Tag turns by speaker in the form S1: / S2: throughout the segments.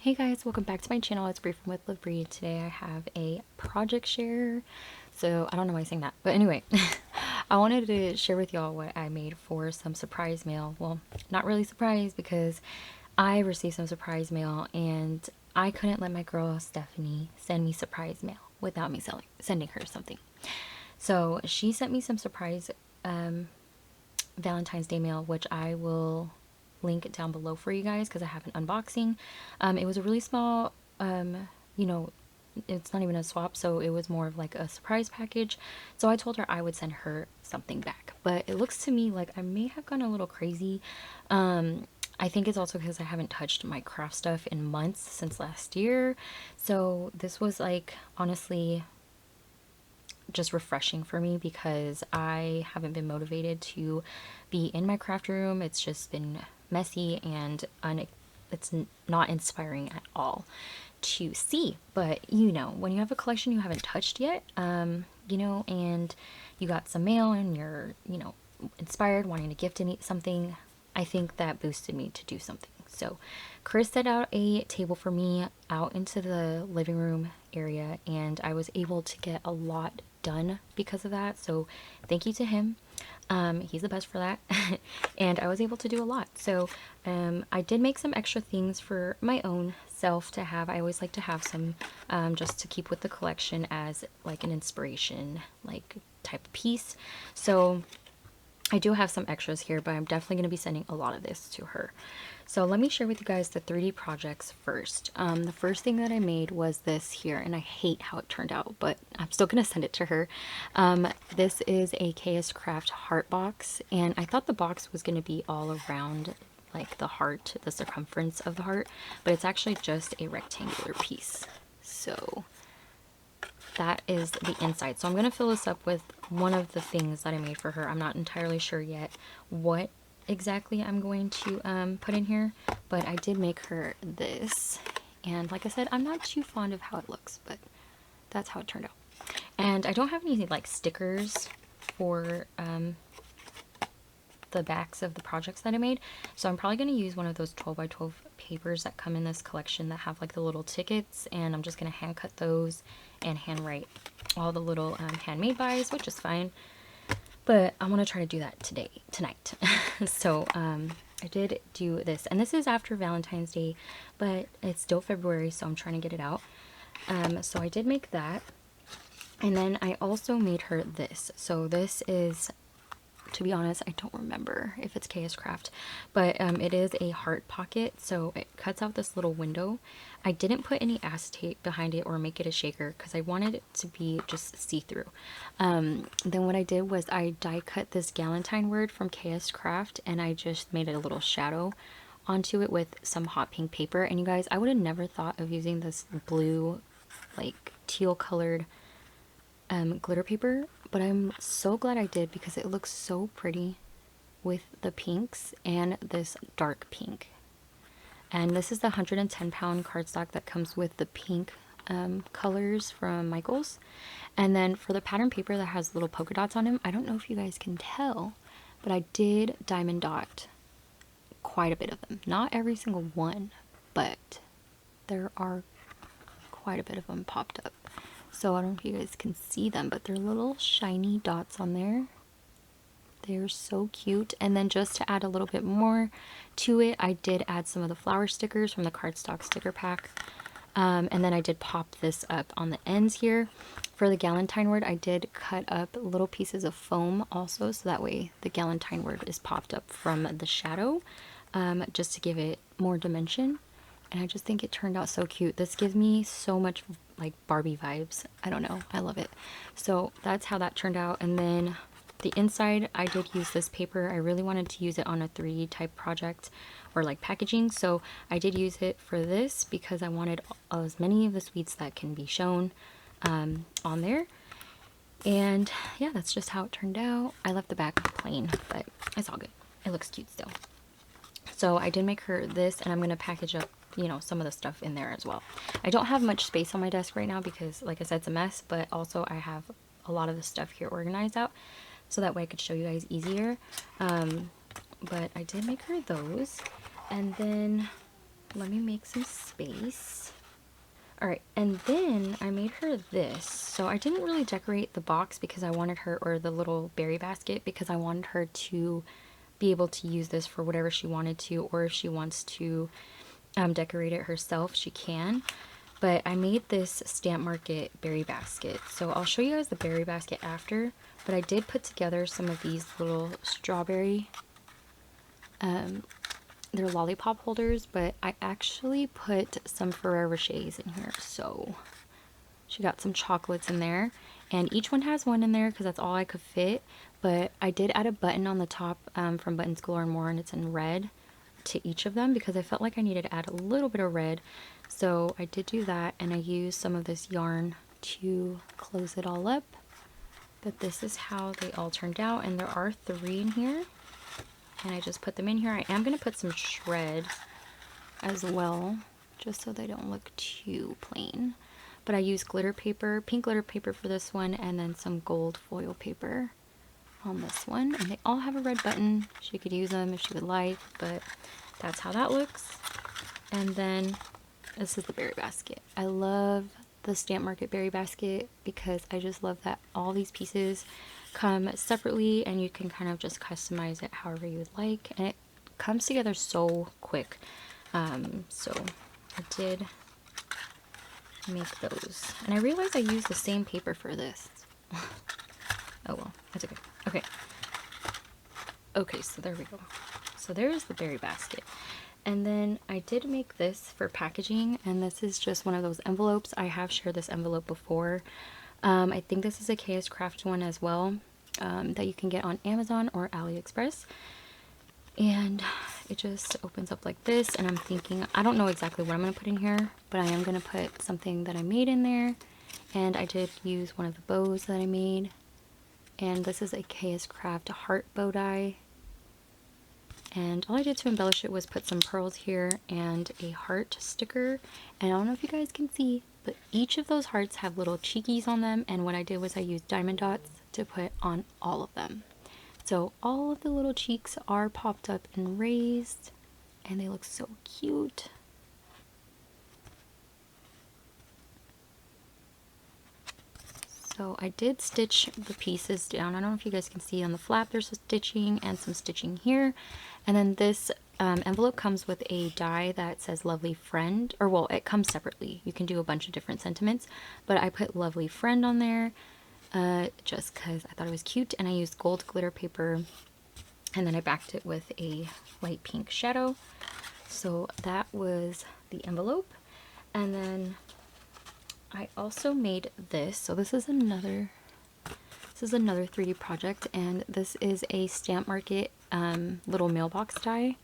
S1: Hey guys, welcome back to my channel. It's Briefing with Labrie. Today I have a project share. So I don't know why I'm saying that, but anyway, I wanted to share with y'all what I made for some surprise mail. Well, not really surprise because I received some surprise mail and I couldn't let my girl Stephanie send me surprise mail without me sending her something. So she sent me some surprise Valentine's Day mail, which I will link it down below for you guys because I have an unboxing. It was a really small, you know, it's not even a swap, so it was more of like a surprise package. So I told her I would send her something back, but it looks to me like I may have gone a little crazy. I think it's also because I haven't touched my craft stuff in months since last year. So this was like honestly just refreshing for me because I haven't been motivated to be in my craft room. It's just been messy and it's not inspiring at all to see. But you know, when you have a collection you haven't touched yet, you know, and you got some mail and you're, you know, inspired, wanting to gift something, I think that boosted me to do something. So Chris set out a table for me out into the living room area, and I was able to get a lot done because of that. So thank you to him. He's the best for that. And I was able to do a lot. So I did make some extra things for my own self to have. I always like to have some just to keep with the collection as like an inspiration like type of piece. So I do have some extras here, but I'm definitely going to be sending a lot of this to her. So let me share with you guys the 3D projects first. The first thing that I made was this here, and I hate how it turned out, but I'm still going to send it to her. This is a KS Craft heart box, and I thought the box was going to be all around like the heart, the circumference of the heart, but it's actually just a rectangular piece. So that is the inside. So I'm going to fill this up with one of the things that I made for her. I'm not entirely sure yet what exactly I'm going to put in here, but I did make her this. And like I said, I'm not too fond of how it looks, but that's how it turned out. And I don't have any like stickers for the backs of the projects that I made, so I'm probably going to use one of those 12 by 12 papers that come in this collection that have like the little tickets, and I'm just going to hand cut those and handwrite all the little handmade buys, which is fine, but I want to try to do that tonight. So I did do this, and this is after Valentine's Day, but it's still February, so I'm trying to get it out. So I did make that, and then I also made her this. So this is, to be honest, I don't remember if it's KS Craft, but it is a heart pocket, so it cuts out this little window. I didn't put any acetate behind it or make it a shaker because I wanted it to be just see-through. Then what I did was I die cut this Galentine word from KS Craft, and I just made it a little shadow onto it with some hot pink paper. And you guys, I would have never thought of using this blue, like teal colored glitter paper, but I'm so glad I did because it looks so pretty with the pinks and this dark pink. And this is the 110-pound cardstock that comes with the pink colors from Michaels. And then for the pattern paper that has little polka dots on them, I don't know if you guys can tell, but I did diamond dot quite a bit of them. Not every single one, but there are quite a bit of them popped up. So I don't know if you guys can see them, but they're little shiny dots on there. They're so cute. And then just to add a little bit more to it, I did add some of the flower stickers from the cardstock sticker pack. And then I did pop this up on the ends here. For the Galentine word, I did cut up little pieces of foam also, so that way the Galentine word is popped up from the shadow, just to give it more dimension. And I just think it turned out so cute. This gives me so much like Barbie vibes. I don't know. I love it. So that's how that turned out. And then the inside, I did use this paper. I really wanted to use it on a 3D type project or like packaging. So I did use it for this because I wanted as many of the sweets that can be shown on there. And yeah, that's just how it turned out. I left the back plain, but it's all good. It looks cute still. So I did make her this, and I'm going to package up, you know, some of the stuff in there as well. I don't have much space on my desk right now because, like I said, it's a mess, but also I have a lot of the stuff here organized out, so that way I could show you guys easier. But I did make her those, and then let me make some space. All right, and then I made her this. So I didn't really decorate the box because I wanted her, or the little berry basket, because I wanted her to be able to use this for whatever she wanted to, or if she wants to decorate it herself, she can. But I made this Stamp Market berry basket. So I'll show you guys the berry basket after, but I did put together some of these little strawberry, they're lollipop holders, but I actually put some Ferrero Rochers in here. So she got some chocolates in there, and each one has one in there because that's all I could fit. But I did add a button on the top from Buttons Galore & More, and it's in red, to each of them because I felt like I needed to add a little bit of red. So I did do that, and I used some of this yarn to close it all up. But this is how they all turned out, and there are 3 in here. And I just put them in here. I am going to put some shred as well, just so they don't look too plain. But I used glitter paper, pink glitter paper for this one, and then some gold foil paper on this one. And they all have a red button. She could use them if she would like, but that's how that looks. And then this is the berry basket. I love the Stamp Market berry basket because I just love that all these pieces come separately and you can kind of just customize it however you would like, and it comes together so quick. So I did make those, and I realized I used the same paper for this. Oh well, that's okay. Okay, so there we go. So there's the berry basket. And then I did make this for packaging, and this is just one of those envelopes. I have shared this envelope before. I think this is a KS Craft one as well, that you can get on Amazon or AliExpress. And it just opens up like this, and I'm thinking, I don't know exactly what I'm going to put in here, but I am going to put something that I made in there. And I did use one of the bows that I made. And this is a KS Craft heart bow die. And all I did to embellish it was put some pearls here and a heart sticker. And I don't know if you guys can see, but each of those hearts have little cheekies on them. And what I did was I used diamond dots to put on all of them. So all of the little cheeks are popped up and raised, and they look so cute. So I did stitch the pieces down. I don't know if you guys can see on the flap there's some stitching and some stitching here. And then this envelope comes with a die that says Lovely Friend, or well, it comes separately. You can do a bunch of different sentiments, but I put Lovely Friend on there just because I thought it was cute, and I used gold glitter paper, and then I backed it with a light pink shadow. So that was the envelope. And then I also made this. So this is another 3D project, and this is a Stamp Market little mailbox die.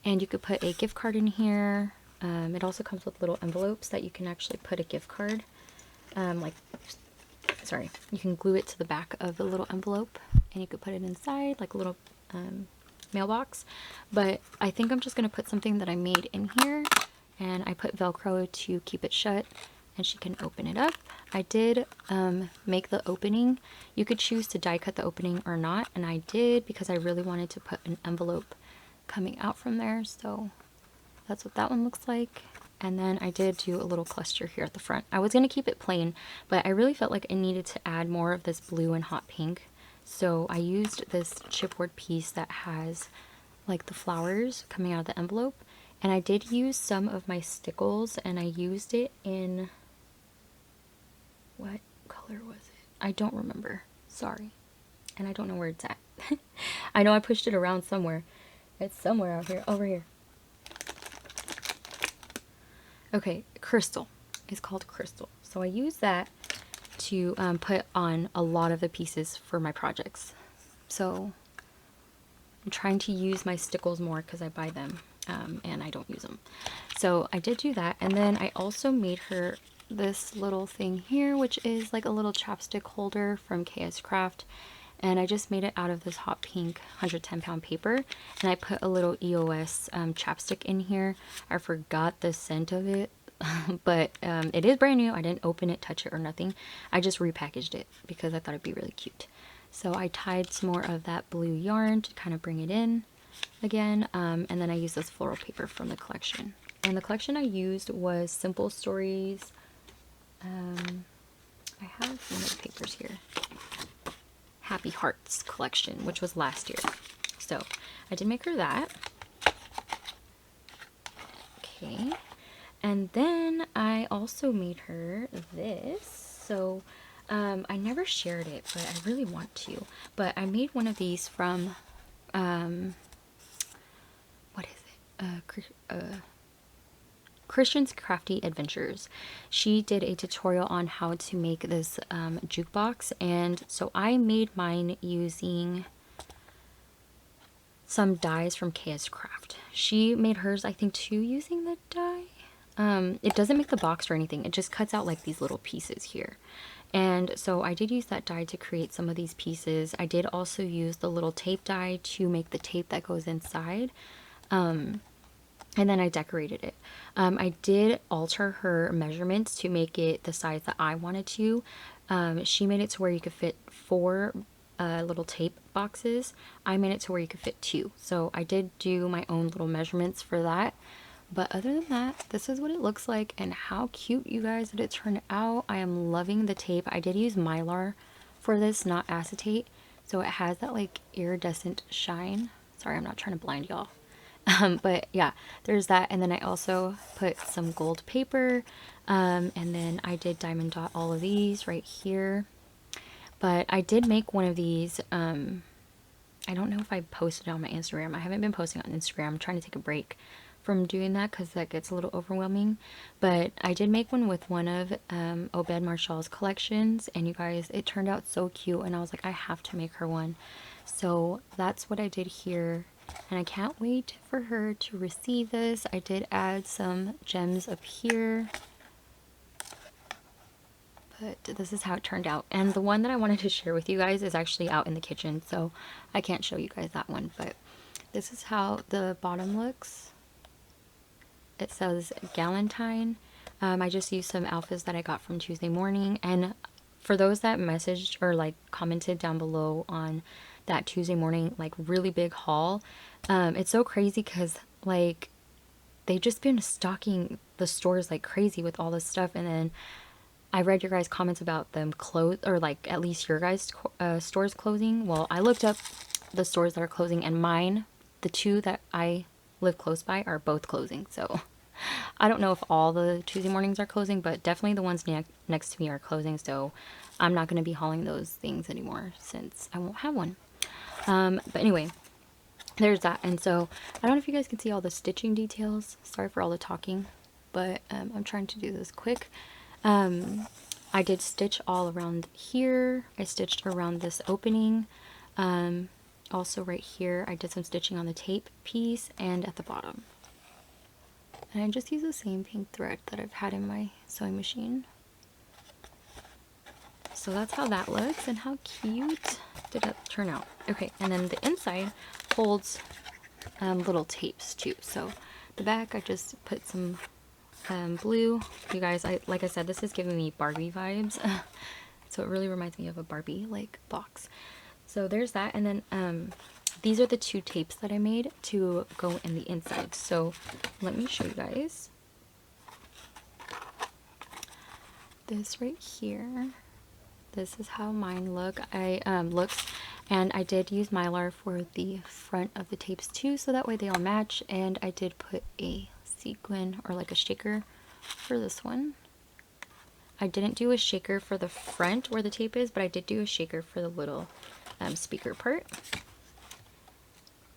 S1: And you could put a gift card in here. It also comes with little envelopes that you can actually put a gift card. You can glue it to the back of the little envelope, and you could put it inside like a little mailbox. But I think I'm just going to put something that I made in here. And I put Velcro to keep it shut, and she can open it up. I did make the opening. You could choose to die cut the opening or not, and I did because I really wanted to put an envelope coming out from there. So that's what that one looks like. And then I did do a little cluster here at the front. I was going to keep it plain, but I really felt like I needed to add more of this blue and hot pink. So I used this chipboard piece that has like the flowers coming out of the envelope. And I did use some of my stickles, and I used it in, what color was it? I don't remember. Sorry. And I don't know where it's at. I know I pushed it around somewhere. It's somewhere out here. Over here. Okay, Crystal. It's called Crystal. So I use that to put on a lot of the pieces for my projects. So I'm trying to use my stickles more because I buy them. And I don't use them. So I did do that, and then I also made her this little thing here, which is like a little chapstick holder from KS Craft, and I just made it out of this hot pink 110-pound paper, and I put a little EOS chapstick in here. I forgot the scent of it, but it is brand new. I didn't open it, touch it, or nothing. I just repackaged it because I thought it'd be really cute. So I tied some more of that blue yarn to kind of bring it in. again, and then I used this floral paper from the collection. And the collection I used was Simple Stories. I have one of the papers here. Happy Hearts collection, which was last year. So I did make her that. Okay. And then I also made her this. So I never shared it, but I really want to. But I made one of these from, what is it? Christian's Crafty Adventures. She did a tutorial on how to make this jukebox, and so I made mine using some dies from KS Craft. She made hers, I think, too, using the die. It doesn't make the box or anything. It just cuts out like these little pieces here. And so I did use that die to create some of these pieces. I did also use the little tape die to make the tape that goes inside. And then I decorated it. I did alter her measurements to make it the size that I wanted to. She made it to where you could fit 4 little tape boxes. I made it to where you could fit 2. So I did do my own little measurements for that. But other than that, this is what it looks like, and how cute, you guys, did it turn out. I am loving the tape. I did use Mylar for this, not acetate. So it has that like iridescent shine. Sorry, I'm not trying to blind y'all. But yeah, there's that. And then I also put some gold paper, and then I did diamond dot all of these right here. But I did make one of these. I don't know if I posted it on my Instagram. I haven't been posting on Instagram. I'm trying to take a break from doing that because that gets a little overwhelming. But I did make one with one of Obed Marshall's collections, and you guys, it turned out so cute, and I was like, I have to make her one. So that's what I did here. And I can't wait for her to receive this. I did add some gems up here. But this is how it turned out. And the one that I wanted to share with you guys is actually out in the kitchen, so I can't show you guys that one. But this is how the bottom looks. It says Galentine. I just used some alphas that I got from Tuesday morning. And for those that messaged or like commented down below on that Tuesday morning like really big haul, it's so crazy because like they've just been stocking the stores like crazy with all this stuff. And then I read your guys' comments about them close, or like at least your guys' stores closing. Well, I looked up the stores that are closing, and mine, the 2 that I live close by, are both closing. So I don't know if all the Tuesday mornings are closing, but definitely the ones next to me are closing. So I'm not going to be hauling those things anymore since I won't have one. But anyway, there's that. And so I don't know if you guys can see all the stitching details. Sorry for all the talking, but I'm trying to do this quick. I did stitch all around here. I stitched around this opening. Also right here, I did some stitching on the tape piece and at the bottom. And I just use the same pink thread that I've had in my sewing machine. So that's how that looks, and how cute did it turn out. Okay, and then the inside holds little tapes too. So the back, I just put some blue. You guys, like I said, this is giving me Barbie vibes. So it really reminds me of a Barbie like box. So there's that. And then these are the 2 tapes that I made to go in the inside. So let me show you guys. This right here. This is how mine looks, and I did use Mylar for the front of the tapes too, so that way they all match. And I did put a sequin or like a shaker for this one. I didn't do a shaker for the front where the tape is, but I did do a shaker for the little speaker part.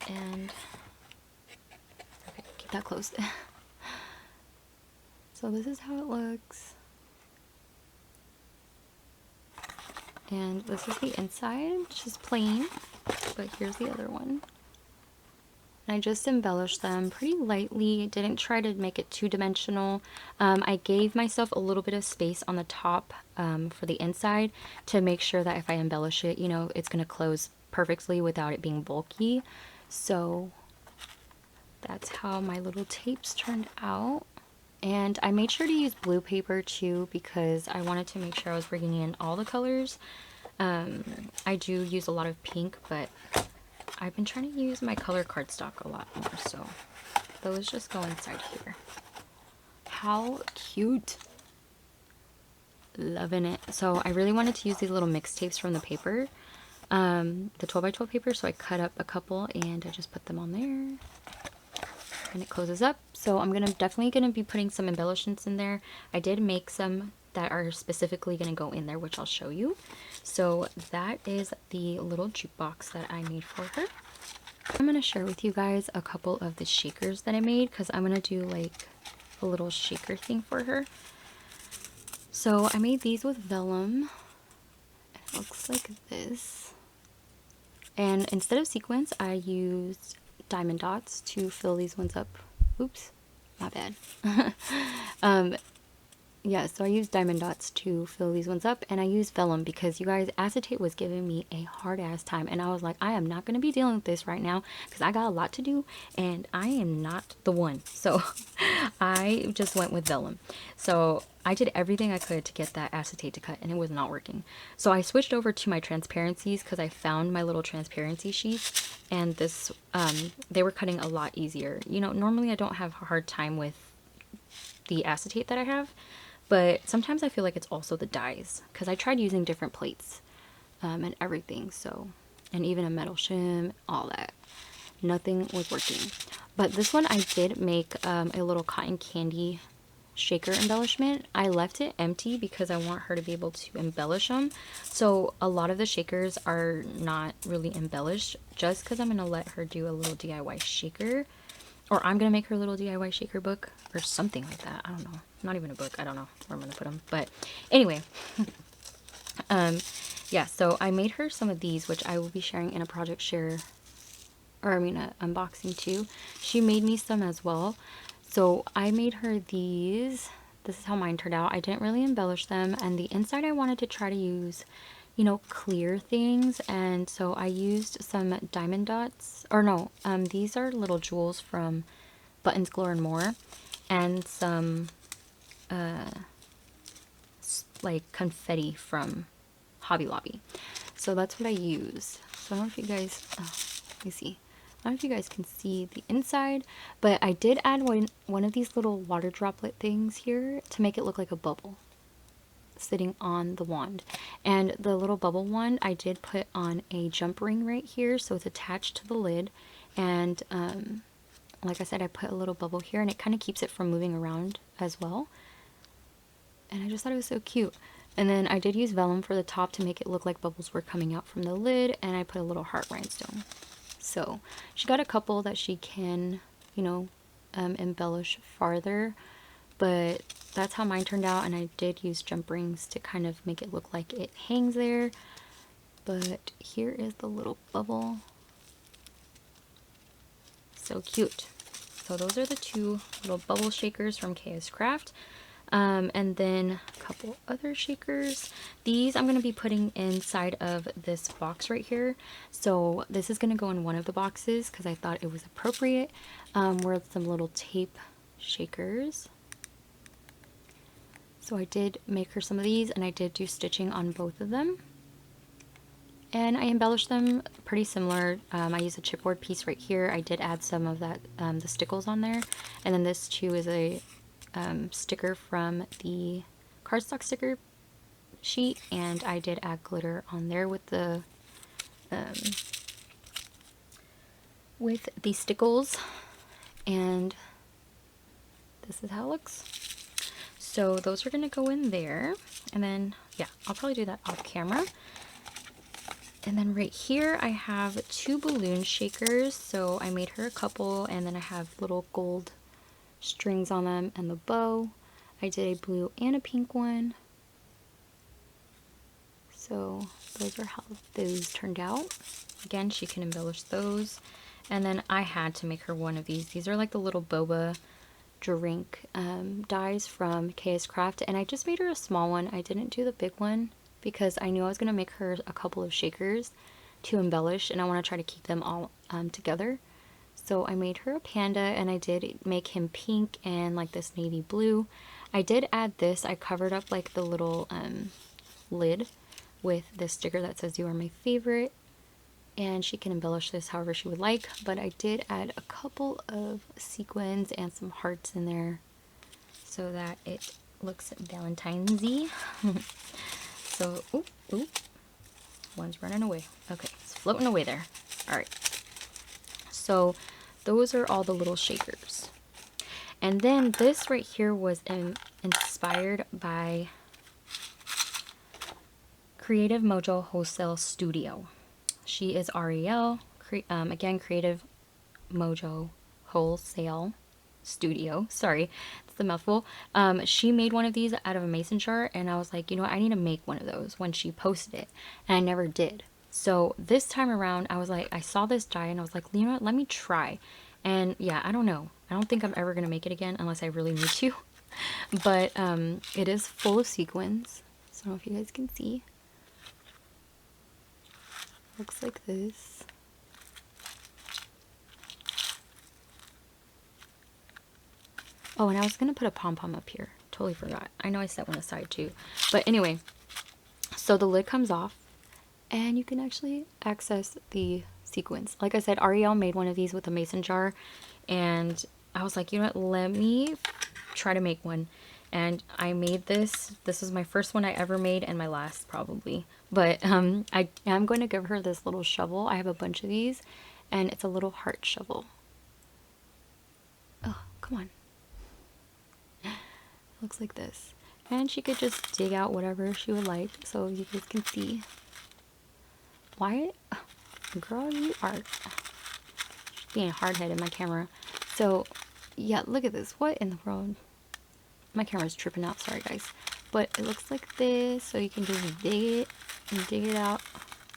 S1: And okay, keep that closed. So this is how it looks. And this is the inside, which is plain, but here's the other one. And I just embellished them pretty lightly. Didn't try to make it two-dimensional. I gave myself a little bit of space on the top for the inside to make sure that if I embellish it, you know, it's going to close perfectly without it being bulky. So that's how my little tapes turned out. And I made sure to use blue paper too, because I wanted to make sure I was bringing in all the colors. I do use a lot of pink, but I've been trying to use my color cardstock a lot more, so those just go inside here. How cute. Loving it. So I really wanted to use these little mixtapes from the paper, the 12 by 12 paper, so I cut up a couple and I just put them on there. And it closes up. So I'm definitely gonna be putting some embellishments in there. I did make some that are specifically gonna go in there, which I'll show you. So that is the little jukebox that I made for her. I'm gonna share with you guys a couple of the shakers that I made, because I'm gonna do like a little shaker thing for her. So I made these with vellum. It looks like this. And instead of sequins, I used diamond dots to fill these ones up. Oops, my bad. Yeah, so I used diamond dots to fill these ones up, and I used vellum because, you guys, acetate was giving me a hard ass time, and I was like, I am not going to be dealing with this right now because I got a lot to do and I am not the one. So I just went with vellum. So I did everything I could to get that acetate to cut, and it was not working. So I switched over to my transparencies because I found my little transparency sheets, and this they were cutting a lot easier. You know, normally I don't have a hard time with the acetate that I have, but sometimes I feel like it's also the dyes, because I tried using different plates and everything, so, and even a metal shim, all that. Nothing was working. But this one I did make a little cotton candy shaker embellishment. I left it empty because I want her to be able to embellish them. So a lot of the shakers are not really embellished, just because I'm going to let her do a little DIY shaker. Or I'm going to make her a little DIY shaker book or something like that. I don't know. Not even a book. I don't know where I'm going to put them. But anyway. Yeah, so I made her some of these, which I will be sharing in a project share. Or I mean, unboxing too. She made me some as well. So I made her these. This is how mine turned out. I didn't really embellish them. And the inside I wanted to try to use, you know, clear things, and so I used some diamond dots, or no, these are little jewels from Buttons, Glow and More, and some like confetti from Hobby Lobby. So that's what I used. So I don't know if you guys, let me see. I don't know if you guys can see the inside, but I did add one of these little water droplet things here to make it look like a bubble sitting on the wand. And the little bubble wand I did put on a jump ring right here, so it's attached to the lid, and like I said, I put a little bubble here, and it kind of keeps it from moving around as well. And I just thought it was so cute. And then I did use vellum for the top to make it look like bubbles were coming out from the lid, and I put a little heart rhinestone. So she got a couple that she can, you know, embellish farther, but that's how mine turned out. And I did use jump rings to kind of make it look like it hangs there. But here is the little bubble. So cute. So those are the two little bubble shakers from KS Craft. And then a couple other shakers. These I'm going to be putting inside of this box right here. So this is going to go in one of the boxes because I thought it was appropriate. Were some little tape shakers. So I did make her some of these, and I did do stitching on both of them. And I embellished them pretty similar. I used a chipboard piece right here. I did add some of that, the stickles on there. And then this too is a sticker from the cardstock sticker sheet, and I did add glitter on there with the stickles, and this is how it looks. So those are gonna go in there, and then yeah, I'll probably do that off camera. And then right here I have two balloon shakers, so I made her a couple, and then I have little gold strings on them and the bow. I did a blue and a pink one. So those are how those turned out. Again, she can embellish those. And then I had to make her one of these. These are like the little boba drink dies from KS Craft, and I just made her a small one. I didn't do the big one because I knew I was going to make her a couple of shakers to embellish, and I want to try to keep them all together. So I made her a panda, and I did make him pink and like this navy blue. I did add this. I covered up like the little lid with this sticker that says "You are my favorite." and she can embellish this however she would like, but I did add a couple of sequins and some hearts in there so that it looks Valentine's-y. So, ooh, one's running away. Okay, it's floating away there. All right. So those are all the little shakers. And then this right here was inspired by Creative Mojo Wholesale Studio. She is Ariel, again, Creative Mojo Wholesale Studio. Sorry, it's a mouthful. She made one of these out of a mason jar, and I was like, you know what, I need to make one of those when she posted it, and I never did. So this time around, I was like, I saw this die, and I was like, you know what, let me try. And yeah, I don't know. I don't think I'm ever going to make it again unless I really need to. But it is full of sequins. So I don't know if you guys can see. Looks like this. Oh, and I was going to put a pom-pom up here. Totally forgot. I know I set one aside too. But anyway, so the lid comes off and you can actually access the sequins. Like I said, Ariel made one of these with a mason jar, and I was like, you know what, let me try to make one. And I made this. This is my first one I ever made, and my last probably. But I am going to give her this little shovel. I have a bunch of these, and it's a little heart shovel. Oh, come on. Looks like this. And she could just dig out whatever she would like, so you guys can see. Why? Girl, you are being hard-headed, my camera. So, yeah, look at this. What in the world? My camera's tripping out, sorry guys. But it looks like this, so you can just dig it and dig it out,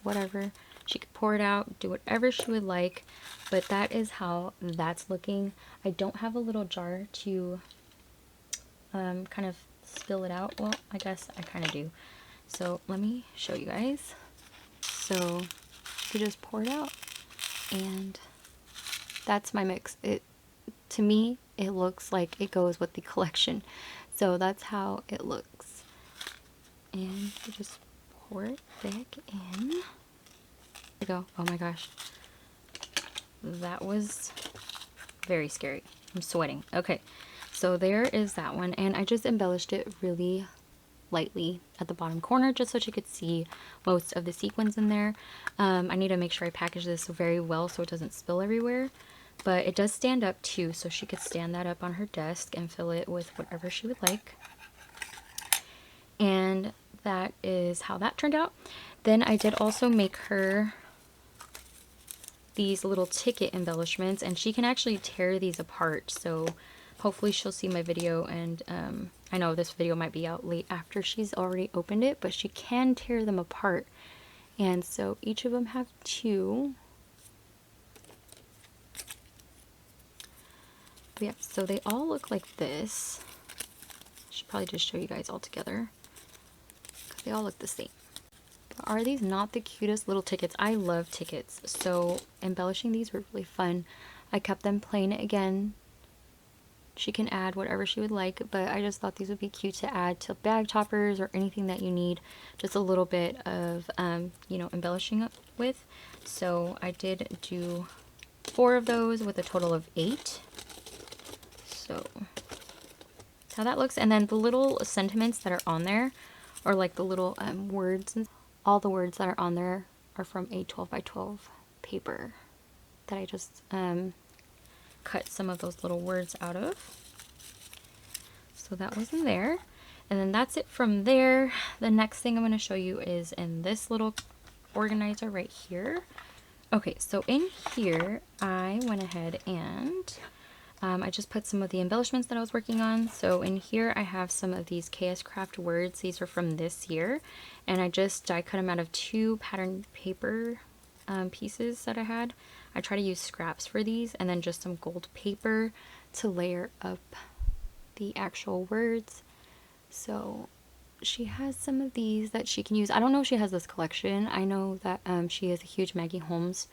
S1: whatever. She could pour it out, do whatever she would like, but that is how that's looking. I don't have a little jar to kind of spill it out. Well, I guess I kind of do. So let me show you guys. So you just pour it out, and that's my mix. To me, it looks like it goes with the collection. So that's how it looks. And you just pour it back in. There we go. Oh my gosh. That was very scary. I'm sweating. Okay. So there is that one. And I just embellished it really lightly at the bottom corner just so you could see most of the sequins in there. I need to make sure I package this very well so it doesn't spill everywhere. But it does stand up too, so she could stand that up on her desk and fill it with whatever she would like. And that is how that turned out. Then I did also make her these little ticket embellishments, and she can actually tear these apart. So hopefully she'll see my video, and I know this video might be out late after she's already opened it, but she can tear them apart. And so each of them have two. Yeah, so they all look like this. I should probably just show you guys all together, because they all look the same. But are these not the cutest little tickets? I love tickets, so embellishing these were really fun. I kept them plain again. She can add whatever she would like, but I just thought these would be cute to add to bag toppers or anything that you need just a little bit of, you know, embellishing up with. So I did do 4 of those with a total of 8. So that's how that looks. And then the little sentiments that are on there, or like the little words, and all the words that are on there are from a 12x12 paper that I just cut some of those little words out of. So that was in there. And then that's it from there. The next thing I'm going to show you is in this little organizer right here. Okay, so in here I went ahead and I just put some of the embellishments that I was working on. So in here I have some of these KS Craft words. These are from this year, and I just die cut them out of 2 pattern paper pieces that I had. I try to use scraps for these, and then just some gold paper to layer up the actual words. So she has some of these that she can use. I don't know if she has this collection. I know that she is a huge Maggie Holmes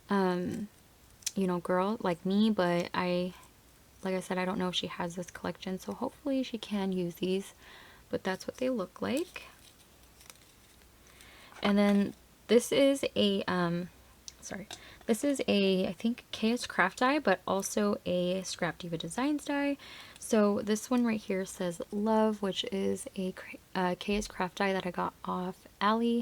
S1: you know, girl like me, but like I said, I don't know if she has this collection, so hopefully she can use these. But that's what they look like. And then this is a sorry. This is a, I think, KS Craft die, but also a Scrap Diva Designs die. So this one right here says Love, which is a KS Craft die that I got off Ally.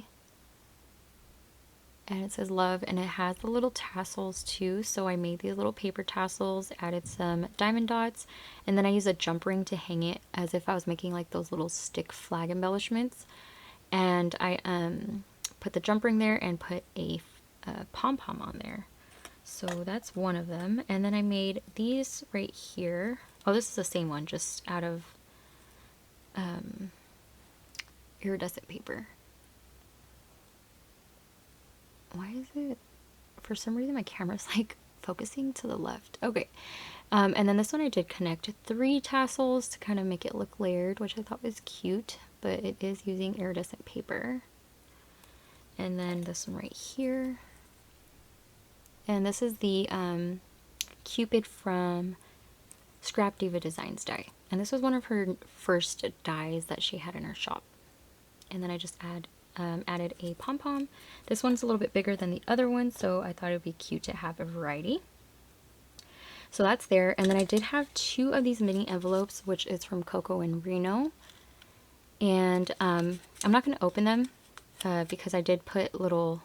S1: And it says Love, and it has the little tassels too. So I made these little paper tassels, added some diamond dots, and then I used a jump ring to hang it as if I was making like those little stick flag embellishments. And I put the jump ring there and put a pom-pom on there. So that's one of them. And then I made these right here. Oh, this is the same one, just out of iridescent paper. Why is it, for some reason my camera's like focusing to the left. Okay. And then this one I did connect 3 tassels to kind of make it look layered, which I thought was cute, but it is using iridescent paper. And then this one right here. And this is the Cupid from Scrap Diva Designs die. And this was one of her first dies that she had in her shop. And then I just added a pom-pom. This one's a little bit bigger than the other one, so I thought it would be cute to have a variety. So that's there. And then I did have 2 of these mini envelopes, which is from Coco and Reno. And I'm not going to open them because I did put little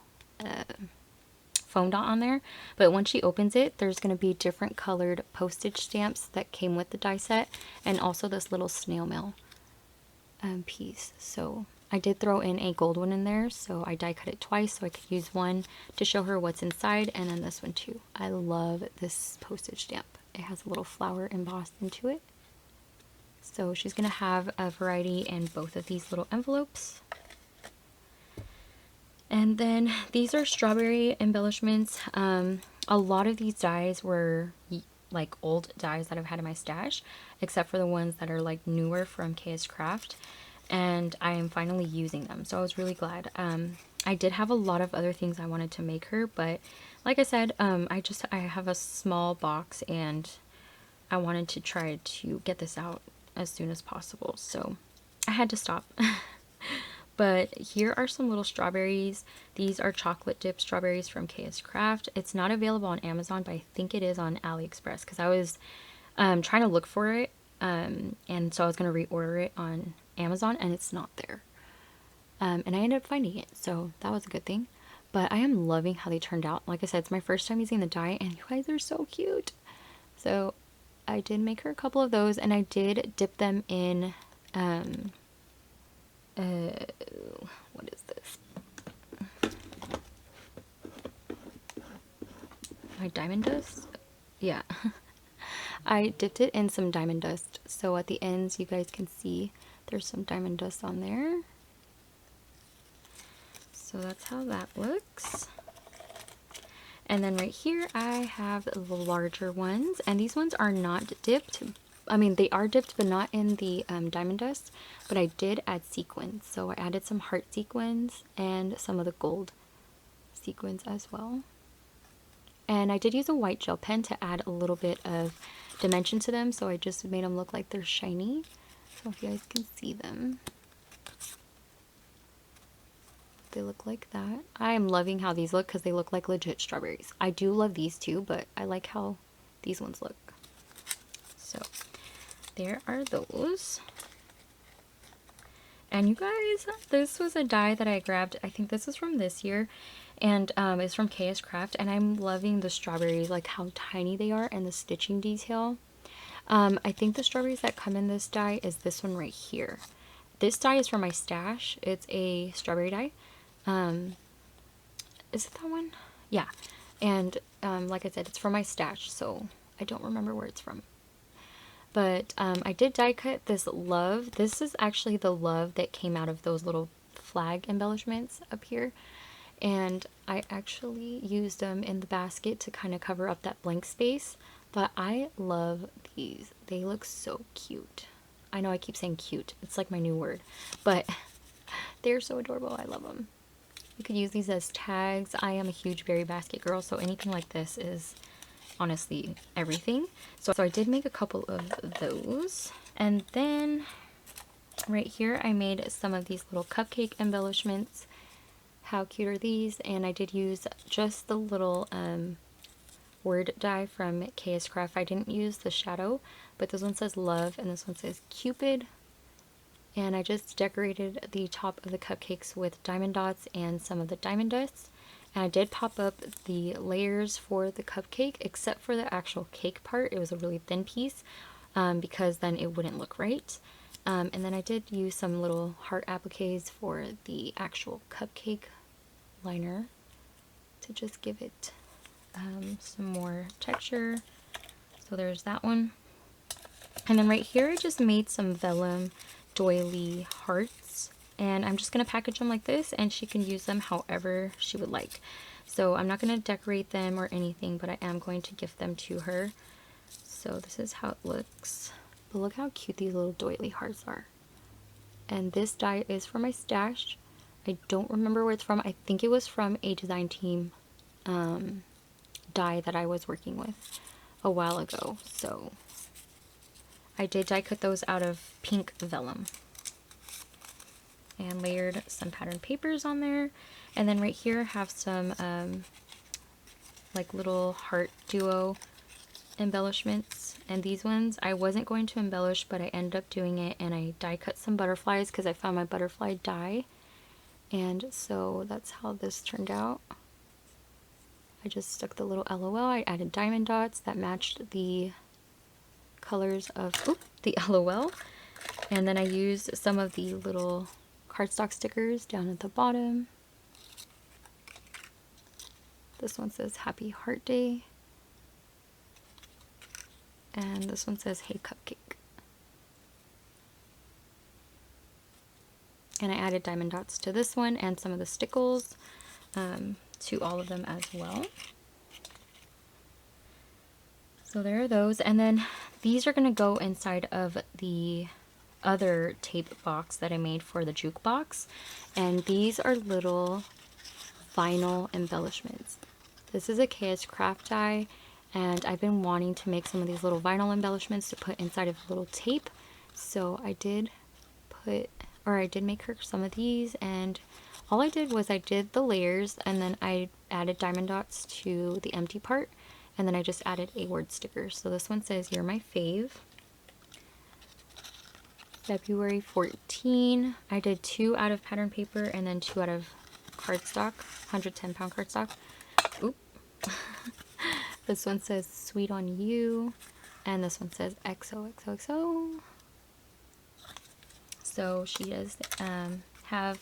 S1: foam dot on there, but once she opens it, there's going to be different colored postage stamps that came with the die set, and also this little snail mail piece. So I did throw in a gold one in there, so I die cut it twice so I could use one to show her what's inside, and then this one too. I love this postage stamp. It has a little flower embossed into it. So she's going to have a variety in both of these little envelopes. And then these are strawberry embellishments. A lot of these dies were like old dies that I've had in my stash, except for the ones that are like newer from KS Craft, and I am finally using them, so I was really glad. I did have a lot of other things I wanted to make her, but like I said, I have a small box and I wanted to try to get this out as soon as possible, so I had to stop. But here are some little strawberries. These are chocolate dip strawberries from KS Craft. It's not available on Amazon, but I think it is on AliExpress because I was trying to look for it, and so I was going to reorder it on Amazon, and it's not there. And I ended up finding it, so that was a good thing. But I am loving how they turned out. Like I said, it's my first time using the die, and you guys are so cute. So I did make her a couple of those, and I did dip them in what is this? My diamond dust? Yeah. I dipped it in some diamond dust, so at the ends you guys can see there's some diamond dust on there. So that's how that looks. And then right here I have the larger ones, and these ones are not dipped. I mean, they are dipped, but not in the diamond dust, but I did add sequins. So I added some heart sequins and some of the gold sequins as well. And I did use a white gel pen to add a little bit of dimension to them, so I just made them look like they're shiny. So if you guys can see them, they look like that. I am loving how these look because they look like legit strawberries. I do love these too, but I like how these ones look. So there are those. And you guys, this was a die that I grabbed. I think this is from this year, and it's from KS Craft, and I'm loving the strawberries, like how tiny they are and the stitching detail. I think the strawberries that come in this die is this one right here. This die is from my stash. It's a strawberry die. Is it that one? Yeah. And like I said, it's from my stash, so I don't remember where it's from. But I did die cut this love. This is actually the love that came out of those little flag embellishments up here. And I actually used them in the basket to kind of cover up that blank space. But I love these. They look so cute. I know I keep saying cute. It's like my new word. But they're so adorable. I love them. You could use these as tags. I am a huge berry basket girl, so anything like this is honestly everything. So I did make a couple of those. And then right here I made some of these little cupcake embellishments. how cute are these? And I did use just the little word die from KS Craft. I didn't use the shadow, but this one says love and this one says Cupid. And I just decorated the top of the cupcakes with diamond dots and some of the diamond dust. And I did pop up the layers for the cupcake, except for the actual cake part. It was a really thin piece because then it wouldn't look right. And then I did use some little heart appliques for the actual cupcake liner to just give it some more texture. So there's that one. And then right here I just made some vellum doily hearts, and I'm just going to package them like this, and she can use them however she would like. So I'm not going to decorate them or anything, but I am going to gift them to her. So this is how it looks. But look how cute these little doily hearts are. And this die is from my stash. I don't remember where it's from. I think it was from a design team die that I was working with a while ago. So I did die cut those out of pink vellum and layered some pattern papers on there. And then right here I have some like little heart duo embellishments, and these ones I wasn't going to embellish, but I ended up doing it, and I die cut some butterflies because I found my butterfly die, and so that's how this turned out. I just stuck the little LOL. I added diamond dots that matched the colors of the LOL, and then I used some of the little cardstock stickers down at the bottom. This one says Happy Heart Day, and this one says Hey Cupcake. And I added diamond dots to this one and some of the stickles to all of them as well. So there are those, and then these are going to go inside of the other tape box that I made for the jukebox, and these are little vinyl embellishments. This is a KS Craft die, and I've been wanting to make some of these little vinyl embellishments to put inside of little tape, so I did make her some of these, and all I did was I did the layers, and then I added diamond dots to the empty part, and then I just added a word sticker. So this one says, You're My Fave. February 14. I did 2 out of pattern paper and then 2 out of cardstock, 110-pound cardstock. Oop. This one says Sweet on You, and this one says XOXOXO. So she does have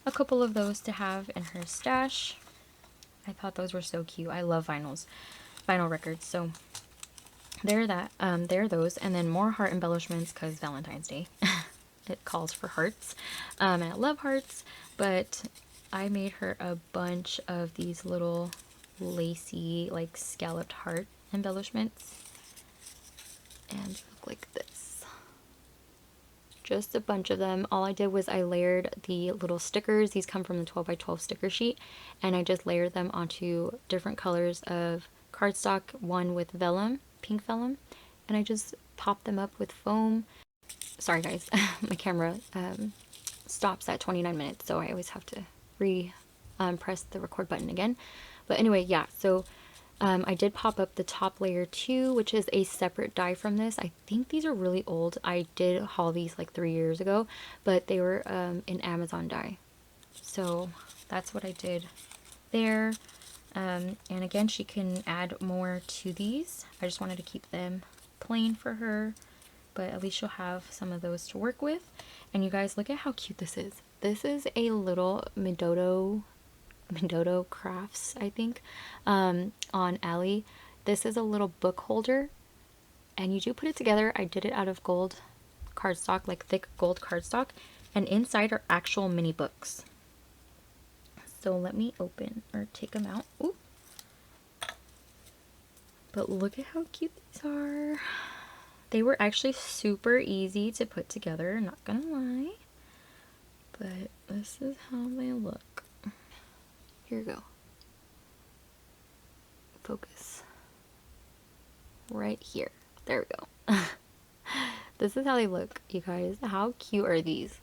S1: a couple of those to have in her stash. I thought those were so cute. I love vinyl records. So there are those, and then more heart embellishments because Valentine's Day. It calls for hearts, and I love hearts, but I made her a bunch of these little lacy, like scalloped heart embellishments, and look like this. Just a bunch of them. All I did was I layered the little stickers. These come from the 12x12 sticker sheet, and I just layered them onto different colors of cardstock, one with vellum, pink vellum, and I just popped them up with foam. Sorry guys, my camera stops at 29 minutes, so I always have to press the record button again. But anyway, yeah, so I did pop up the top layer too, which is a separate die from this. I think these are really old. I did haul these like 3 years ago, but they were an Amazon die. So that's what I did there. And again, she can add more to these. I just wanted to keep them plain for her, but at least she'll have some of those to work with. And you guys, look at how cute this is. This is a little Mendodo Crafts, I think, on Ally. This is a little book holder, and you do put it together. I did it out of gold cardstock, like thick gold cardstock, and inside are actual mini books. So let me open or take them out. Ooh. But look at how cute these are. They were actually super easy to put together, not gonna lie. But this is how they look. Here we go. Focus. Right here. There we go. This is how they look, you guys. How cute are these?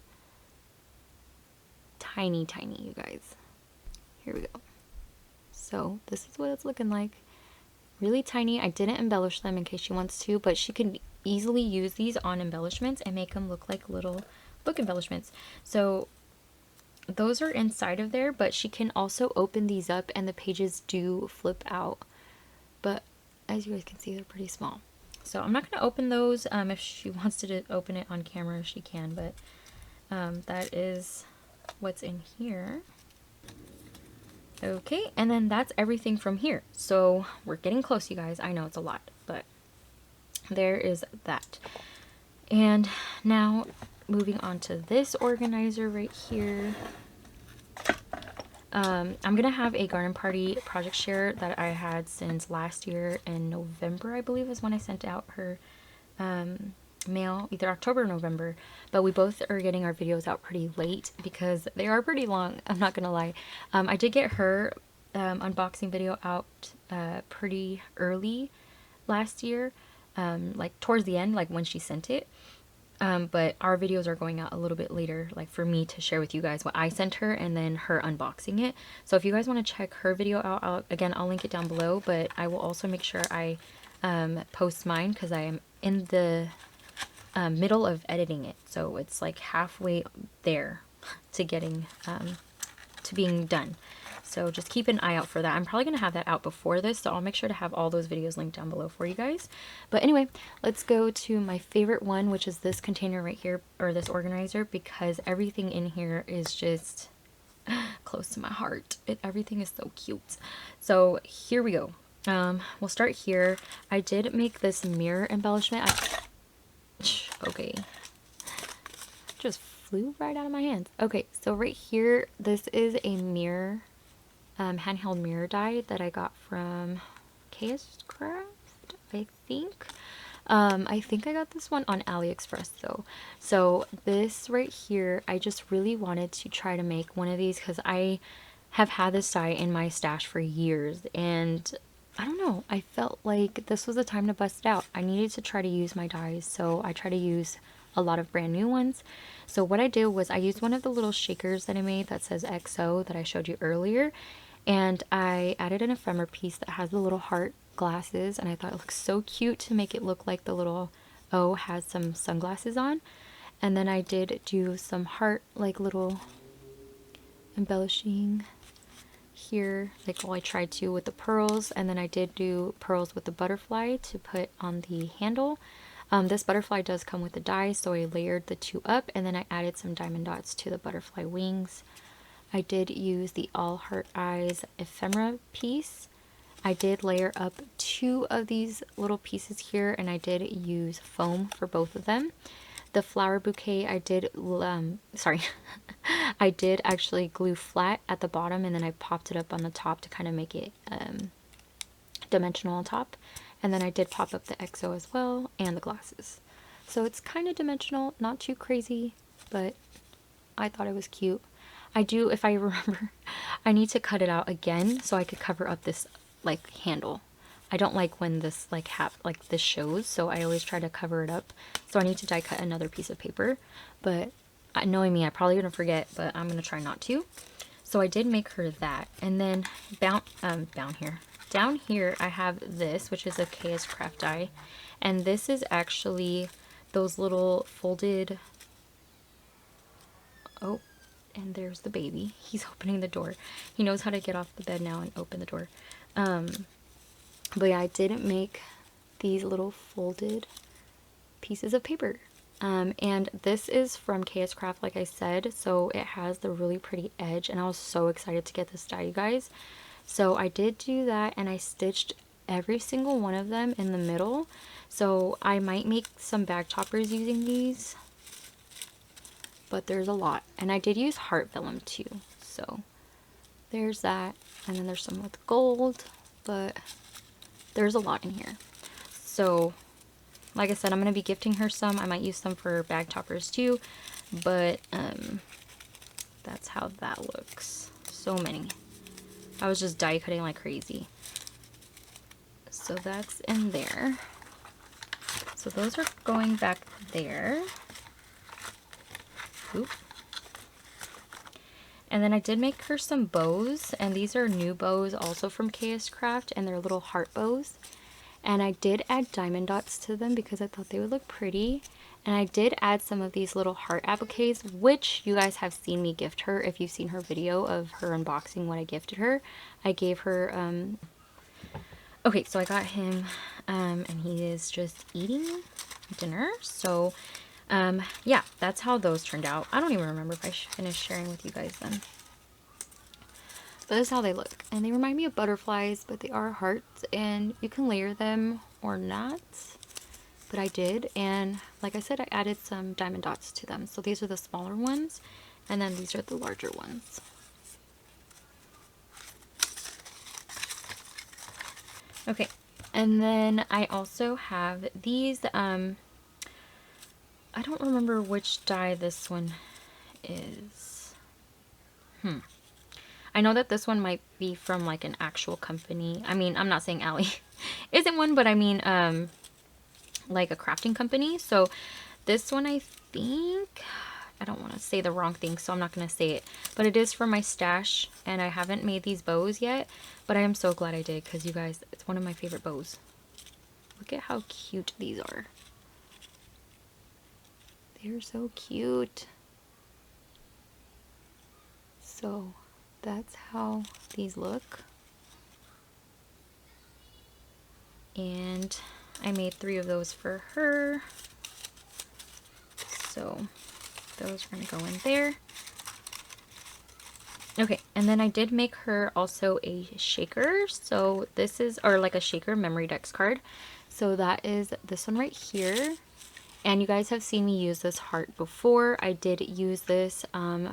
S1: Tiny, tiny, you guys. Here we go. So this is what it's looking like. Really tiny. I didn't embellish them in case she wants to, but she can easily use these on embellishments and make them look like little book embellishments. So those are inside of there, but she can also open these up and the pages do flip out. But as you guys can see, they're pretty small. So I'm not going to open those. If she wants to open it on camera, she can, but that is what's in here. Okay, and then that's everything from here. So we're getting close, you guys. I know it's a lot, but there is that. And now moving on to this organizer right here. I'm gonna have a garden party project share that I had since last year in November, I believe was when I sent out her mail, either October or November, but we both are getting our videos out pretty late because they are pretty long, I'm not gonna lie. I did get her unboxing video out pretty early last year, like towards the end, like when she sent it. But our videos are going out a little bit later, like for me to share with you guys what I sent her and then her unboxing it. So if you guys want to check her video out, I'll link it down below, but I will also make sure I post mine because I am in the middle of editing it. So it's like halfway there to getting, to being done. So just keep an eye out for that. I'm probably going to have that out before this, so I'll make sure to have all those videos linked down below for you guys. But anyway, let's go to my favorite one, which is this container right here, or this organizer, because everything in here is just close to my heart. Everything is so cute. So here we go. We'll start here. I did make this mirror embellishment. Okay. Just flew right out of my hands. Okay, so right here, this is a mirror, handheld mirror die that I got from KS Craft, I think. I think I got this one on AliExpress though. So this right here, I just really wanted to try to make one of these because I have had this die in my stash for years, and I don't know, I felt like this was the time to bust it out. I needed to try to use my dies, so I try to use a lot of brand new ones. So what I did was I used one of the little shakers that I made that says XO that I showed you earlier, and I added an ephemera piece that has the little heart glasses, and I thought it looks so cute to make it look like the little O has some sunglasses on. And then I did do some heart like little embellishing here, like I tried to with the pearls, and then I did do pearls with the butterfly to put on the handle. This butterfly does come with the die, so I layered the two up, and then I added some diamond dots to the butterfly wings. I did use the all heart eyes ephemera piece. I did layer up two of these little pieces here, and I did use foam for both of them. The flower bouquet I did, I did actually glue flat at the bottom, and then I popped it up on the top to kind of make it dimensional on top. And then I did pop up the XO as well, and the glasses. So it's kind of dimensional, not too crazy, but I thought it was cute. I do, if I remember, I need to cut it out again so I could cover up this like handle. I don't like when this like this shows, so I always try to cover it up. So I need to die cut another piece of paper, but knowing me, I probably gonna forget, but I'm gonna try not to. So I did make her that, and then down here I have this, which is a KS Craft die, and this is actually those little folded. Oh, and there's the baby. He's opening the door. He knows how to get off the bed now and open the door. But yeah, I didn't make these little folded pieces of paper. And this is from KS Craft, like I said, so it has the really pretty edge, and I was so excited to get this die, you guys. So I did do that, and I stitched every single one of them in the middle. So I might make some bag toppers using these, but there's a lot. And I did use heart vellum too, so there's that. And then there's some with gold, but there's a lot in here. So like I said, I'm going to be gifting her some. I might use some for bag toppers too, but that's how that looks. So many. I was just die cutting like crazy. So that's in there. So those are going back there. Oop. And then I did make her some bows, and these are new bows also from KS Craft, and they're little heart bows. And I did add diamond dots to them because I thought they would look pretty. And I did add some of these little heart appliques, which you guys have seen me gift her. If you've seen her video of her unboxing what I gifted her, I gave her, okay, so I got him, and he is just eating dinner. So, yeah, that's how those turned out. I don't even remember if I finished sharing with you guys then. But this is how they look. And they remind me of butterflies, but they are hearts, and you can layer them or not. But I did, and like I said, I added some diamond dots to them. So these are the smaller ones, and then these are the larger ones. Okay, and then I also have these, I don't remember which dye this one is. I know that this one might be from like an actual company. I mean, I'm not saying Allie isn't one, but I mean, like a crafting company. So this one, I think, I don't want to say the wrong thing, so I'm not going to say it, but it is from my stash, and I haven't made these bows yet, but I am so glad I did, because you guys, it's one of my favorite bows. Look at how cute these are. They're so cute. So that's how these look. And I made 3 of those for her. So those are going to go in there. Okay, and then I did make her also a shaker. So this is, or like a shaker memory dex card. So that is this one right here. And you guys have seen me use this heart before. I did use this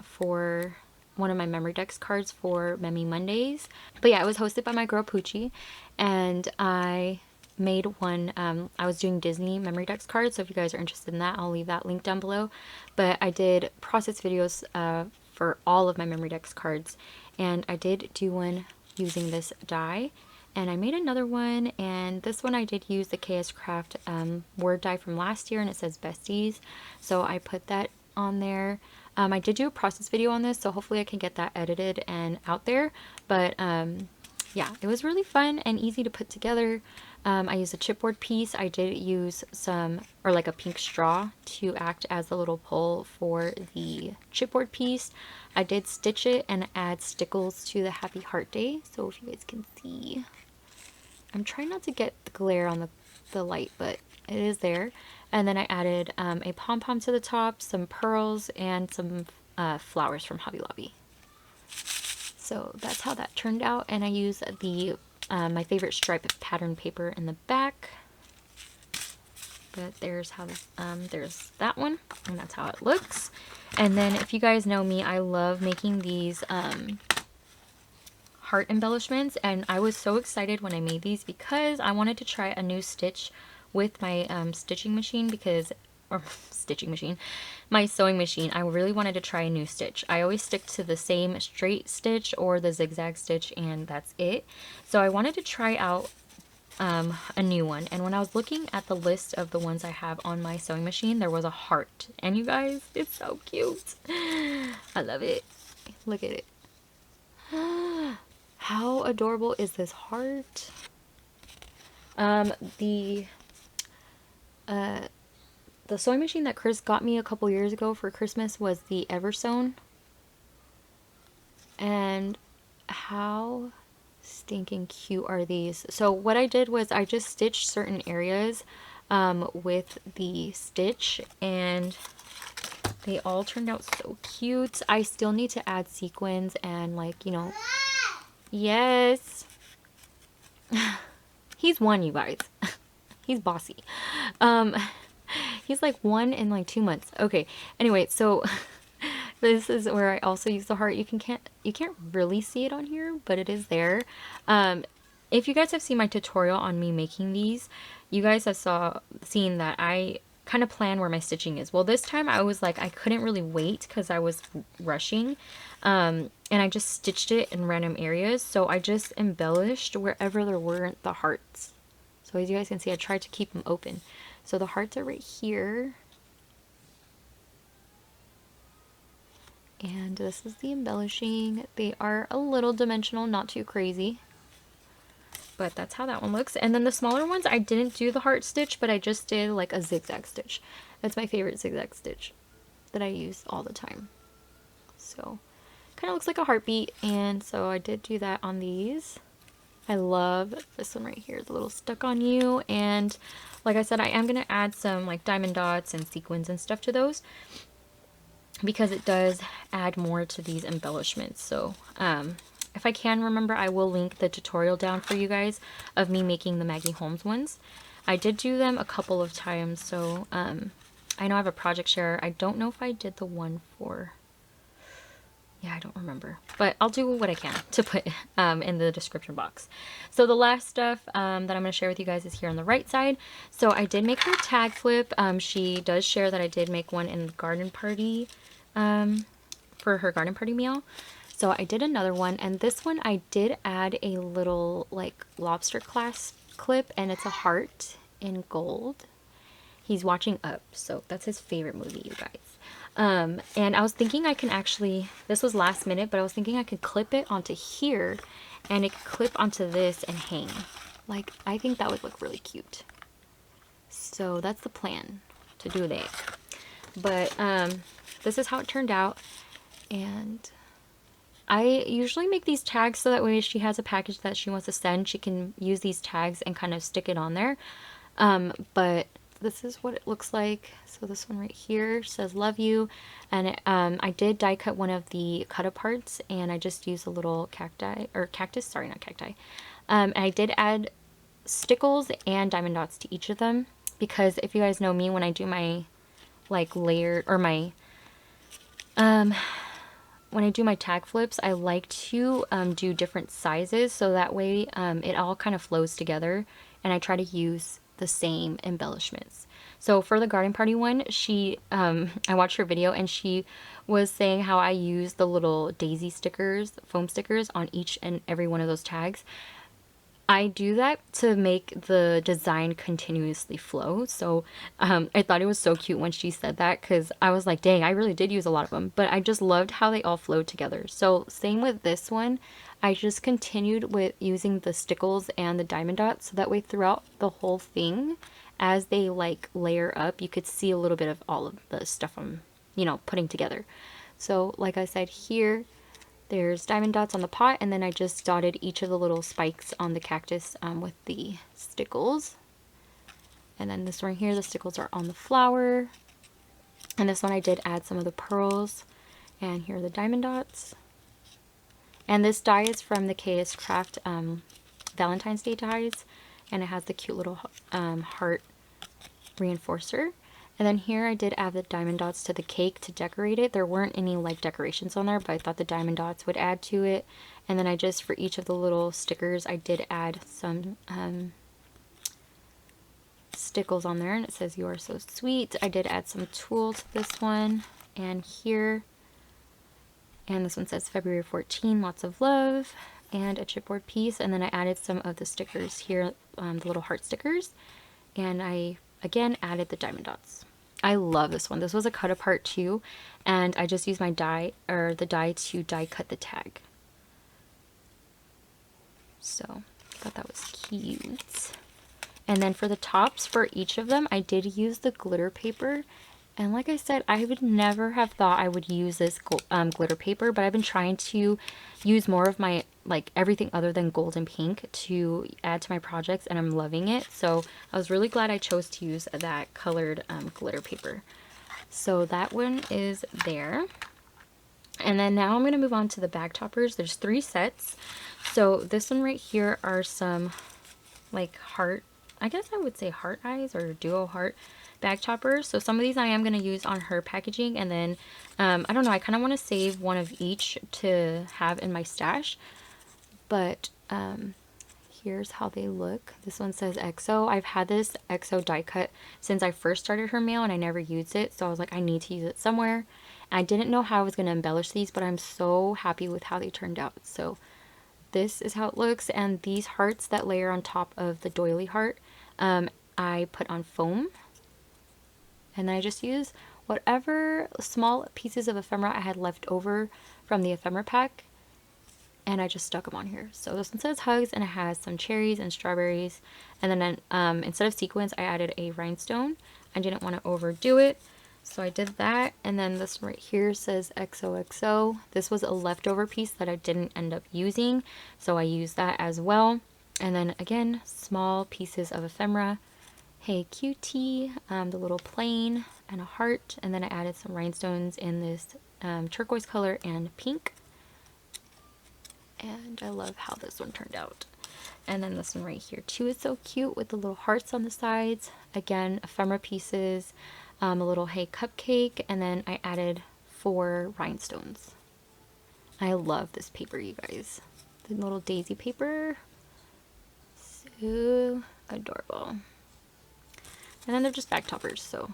S1: for one of my memory dex cards for Memi Mondays. But yeah, it was hosted by my girl Poochie, and I made one. I was doing Disney memory dex cards, so if you guys are interested in that, I'll leave that link down below. But I did process videos for all of my memory dex cards, and I did do one using this die. And I made another one, and this one I did use the KS Craft word die from last year, and it says besties, so I put that on there. I did do a process video on this, so hopefully I can get that edited and out there. But yeah, it was really fun and easy to put together. I used a chipboard piece. I did use some, or like a pink straw to act as a little pole for the chipboard piece. I did stitch it and add stickles to the happy heart day, so if you guys can see. I'm trying not to get the glare on the light, but it is there. And then I added a pom-pom to the top, some pearls, and some flowers from Hobby Lobby. So that's how that turned out. And I used the my favorite stripe pattern paper in the back. But there's how there's that one, and that's how it looks. And then if you guys know me, I love making these heart embellishments, and I was so excited when I made these because I wanted to try a new stitch with my stitching machine, because, or stitching machine, my sewing machine. I really wanted to try a new stitch. I always stick to the same straight stitch or the zigzag stitch, and that's it. So I wanted to try out a new one, and when I was looking at the list of the ones I have on my sewing machine, there was a heart, and you guys, it's so cute. I love it. Look at it. How adorable is this heart? The sewing machine that Chris got me a couple years ago for Christmas was the Eversewn. And how stinking cute are these? So what I did was I just stitched certain areas with the stitch, and they all turned out so cute. I still need to add sequins and, like, you know, yes. He's 1, you guys. He's bossy. He's like 1 in like 2 months. Okay. Anyway, so this is where I also use the heart. You can't really see it on here, but it is there. If you guys have seen my tutorial on me making these, you guys have seen that I kind of plan where my stitching is. Well, this time I was like, I couldn't really wait because I was rushing. And I just stitched it in random areas. So I just embellished wherever there weren't the hearts. So as you guys can see, I tried to keep them open. So the hearts are right here. And this is the embellishing. They are a little dimensional, not too crazy. But that's how that one looks. And then the smaller ones, I didn't do the heart stitch, but I just did like a zigzag stitch. That's my favorite zigzag stitch that I use all the time. So kind of looks like a heartbeat, and so I did do that on these. I love this one right here, the little stuck on you. And like I said, I am going to add some like diamond dots and sequins and stuff to those, because it does add more to these embellishments. So if I can remember, I will link the tutorial down for you guys of me making the Maggie Holmes ones. I did do them a couple of times, so I know I have a project share. I don't know if I did the one for, yeah, I don't remember, but I'll do what I can to put in the description box. So the last stuff that I'm going to share with you guys is here on the right side. So I did make her tag flip. She does share that I did make one in the garden party, for her garden party meal. So I did another one, and this one I did add a little like lobster clasp clip, and it's a heart in gold. He's watching Up, so that's his favorite movie, you guys. And I was thinking I can actually, this was last minute, but I was thinking I could clip it onto here, and it could clip onto this and hang. Like, I think that would look really cute. So that's the plan, to do that. But this is how it turned out, and I usually make these tags so that way if she has a package that she wants to send, she can use these tags and kind of stick it on there. But this is what it looks like. So this one right here says love you, and it, I did die cut one of the cut aparts, and I just used a little cactus, sorry, not cacti. And I did add stickles and diamond dots to each of them, because if you guys know me, when I do my like layer or my when I do my tag flips, I like to do different sizes, so that way it all kind of flows together, and I try to use the same embellishments. So for the garden party one, she I watched her video, and she was saying how I use the little daisy stickers, foam stickers on each and every one of those tags. I do that to make the design continuously flow. So I thought it was so cute when she said that, because I was like, dang, I really did use a lot of them, but I just loved how they all flowed together. So same with this one, I just continued with using the stickles and the diamond dots, so that way throughout the whole thing, as they like layer up, you could see a little bit of all of the stuff I'm, you know, putting together. So like I said, here there's diamond dots on the pot, and then I just dotted each of the little spikes on the cactus with the stickles. And then this one here, the stickles are on the flower. And this one I did add some of the pearls. And here are the diamond dots. And this die is from the KS Craft Valentine's Day dies. And it has the cute little heart reinforcer. And then here I did add the diamond dots to the cake to decorate it. There weren't any like decorations on there, but I thought the diamond dots would add to it. And then I just, for each of the little stickers, I did add some stickles on there, and it says you are so sweet. I did add some tulle to this one and here. And this one says February 14, lots of love, and a chipboard piece. And then I added some of the stickers here, the little heart stickers. And I again added the diamond dots. I love this one. This was a cut apart too, and I just used my die, or the die, to die cut the tag. So I thought that was cute. And then for the tops for each of them, I did use the glitter paper. And like I said, I would never have thought I would use this glitter paper, but I've been trying to use more of my, like, everything other than gold and pink to add to my projects, and I'm loving it. So I was really glad I chose to use that colored glitter paper. So that one is there. And then now I'm going to move on to the bag toppers. There's 3 sets. So this one right here are some, like, heart, I guess I would say heart eyes or duo heart bag toppers. So some of these I am going to use on her packaging, and then I don't know, I kind of want to save one of each to have in my stash. But here's how they look. This one says XO. I've had this XO die cut since I first started her mail, and I never used it, so I was like, I need to use it somewhere. I didn't know how I was going to embellish these, but I'm so happy with how they turned out. So this is how it looks, and these hearts that layer on top of the doily heart, I put on foam. And then I just use whatever small pieces of ephemera I had left over from the ephemera pack, and I just stuck them on here. So this one says hugs, and it has some cherries and strawberries, and then instead of sequins I added a rhinestone. I didn't want to overdo it, so I did that. And then this one right here says XOXO. This was a leftover piece that I didn't end up using, so I used that as well. And then again, small pieces of ephemera. Hey cutie, the little plane and a heart, and then I added some rhinestones in this turquoise color and pink. And I love how this one turned out. And then this one right here too is so cute with the little hearts on the sides. Again, ephemera pieces, a little hey cupcake, and then I added 4 rhinestones. I love this paper, you guys. The little daisy paper. So adorable. And then they're just bag toppers, so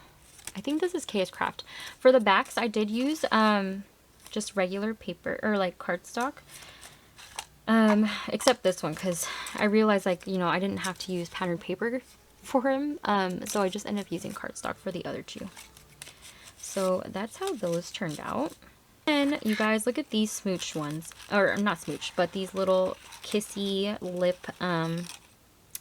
S1: I think this is KS Craft. For the backs, I did use just regular paper, or like cardstock. Except this one, because I realized, like, you know, I didn't have to use patterned paper for him. So I just ended up using cardstock for the other 2. So that's how those turned out. And you guys, look at these smooch ones. Or not smooch, but these little kissy lip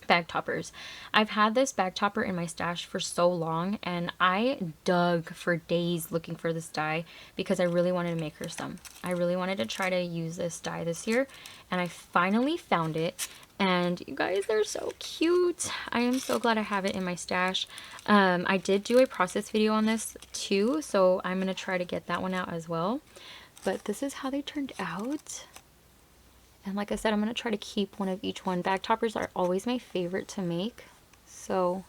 S1: bag toppers. I've had this bag topper in my stash for so long, and I dug for days looking for this die because I really wanted to make her some. I really wanted to try to use this die this year, and I finally found it. And you guys, they're so cute. I am so glad I have it in my stash. I did do a process video on this too, so I'm gonna try to get that one out as well. But this is how they turned out. And like I said, I'm going to try to keep one of each one. Bag toppers are always my favorite to make. So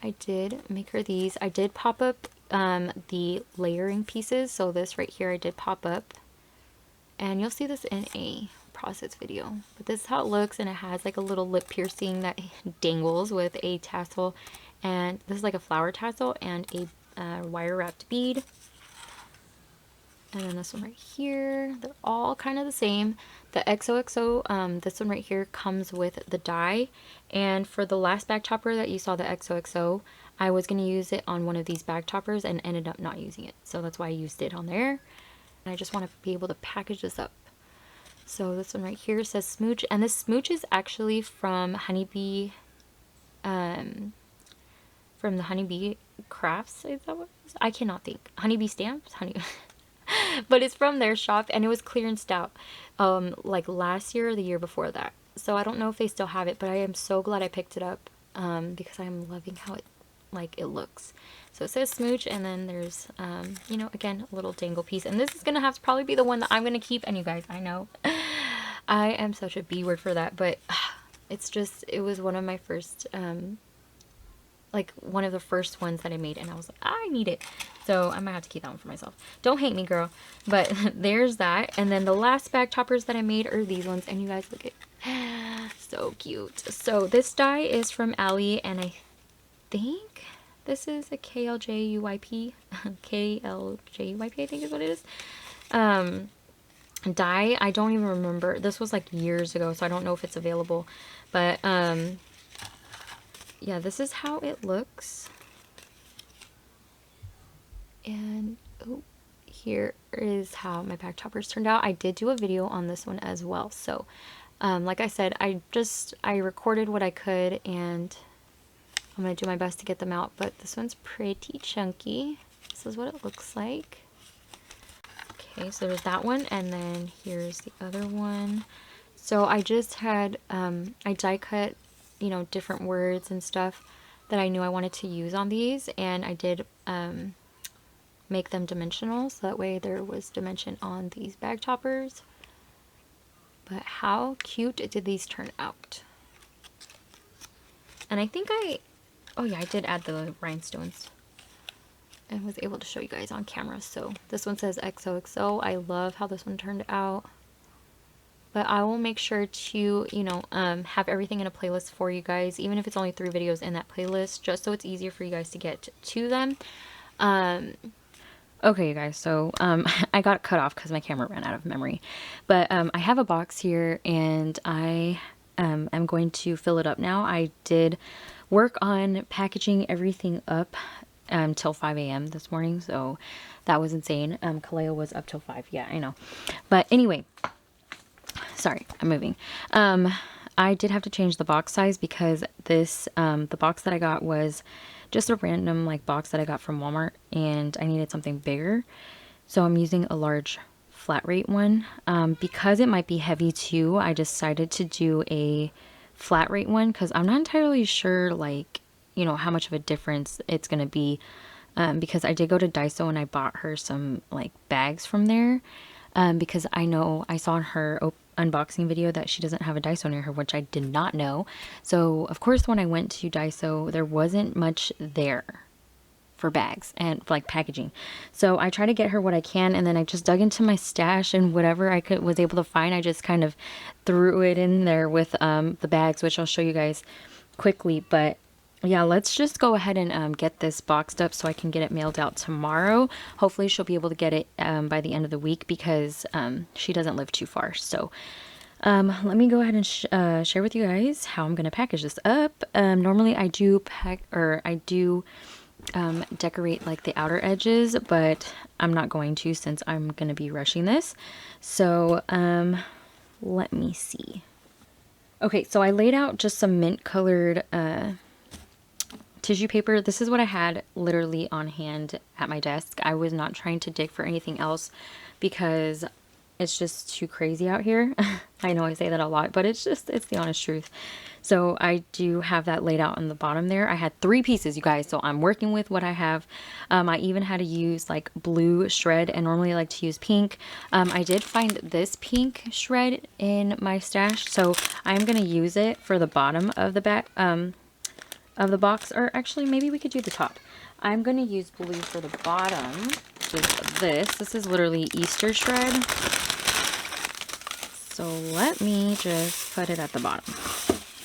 S1: I did make her these. I did pop up the layering pieces. So this right here I did pop up. And you'll see this in a process video. But this is how it looks. And it has like a little lip piercing that dangles with a tassel. And this is like a flower tassel and a wire wrapped bead. And then this one right here, they're all kind of the same. The XOXO, this one right here comes with the die. And for the last bag topper that you saw, the XOXO, I was going to use it on one of these bag toppers and ended up not using it. So that's why I used it on there. And I just want to be able to package this up. So this one right here says Smooch. And this Smooch is actually from Honeybee, from the Honeybee Crafts. Is that what it is? I cannot think. Honeybee Stamps? But it's from their shop, and it was clearanced out like last year or the year before that. So I don't know if they still have it, but I am so glad I picked it up because I'm loving how it looks. So it says Smooch, and then there's you know, again, a little dangle piece, and this is gonna have to probably be the one that I'm gonna keep. And you guys, I know I am such a B word for that, but it's just, it was one of my first like one of the first ones that I made, and I was like, I need it. So I might have to keep that one for myself. Don't hate me, girl. But there's that. And then the last bag toppers that I made are these ones. And you guys, look at so cute. So this die is from Allie, and I think this is a KLJUYP. KLJUYP, I think is what it is. Die. I don't even remember. This was like years ago, so I don't know if it's available. But yeah, this is how it looks. And oh, here is how my bag toppers turned out. I did do a video on this one as well. So like I said, I recorded what I could, and I'm going to do my best to get them out. But this one's pretty chunky. This is what it looks like. Okay, so there's that one, and then here's the other one. So I just had, I die cut, you know, different words and stuff that I knew I wanted to use on these, and I did make them dimensional, so that way there was dimension on these bag toppers. But how cute did these turn out? And I think oh yeah, I did add the rhinestones and was able to show you guys on camera. So this one says XOXO. I love how this one turned out. But I will make sure to, you know, have everything in a playlist for you guys, even if it's only 3 videos in that playlist, just so it's easier for you guys to get to them. Okay, you guys, so I got cut off because my camera ran out of memory. But I have a box here, and I am going to fill it up now. I did work on packaging everything up till 5 a.m. this morning, so that was insane. Kaleo was up till 5. Yeah, I know. But anyway, sorry, I'm moving. I did have to change the box size because this, the box that I got was just a random like box that I got from Walmart, and I needed something bigger. So I'm using a large flat rate one. Because it might be heavy too, I decided to do a flat rate one because I'm not entirely sure, like, you know, how much of a difference it's going to be. Because I did go to Daiso and I bought her some like bags from there. Because I know I saw in her unboxing video that she doesn't have a Daiso near her, which I did not know. So of course when I went to Daiso, there wasn't much there for bags and like packaging. So I try to get her what I can, and then I just dug into my stash, and whatever I was able to find, I just kind of threw it in there with the bags, which I'll show you guys quickly. But yeah, let's just go ahead and get this boxed up so I can get it mailed out tomorrow. Hopefully she'll be able to get it by the end of the week because she doesn't live too far. So let me go ahead and share with you guys how I'm going to package this up. Normally I do decorate like the outer edges, but I'm not going to since I'm going to be rushing this. So let me see. Okay, so I laid out just some mint colored tissue paper. This is what I had literally on hand at my desk. I was not trying to dig for anything else because it's just too crazy out here. I know I say that a lot, but it's the honest truth. So I do have that laid out on the bottom there. I had 3 pieces, you guys, so I'm working with what I have. I even had to use like blue shred, and normally I like to use pink. I did find this pink shred in my stash, so I'm going to use it for the bottom of the back of the box, or actually maybe we could do the top. I'm going to use blue for the bottom, which is this. This is literally Easter shred. So let me just put it at the bottom.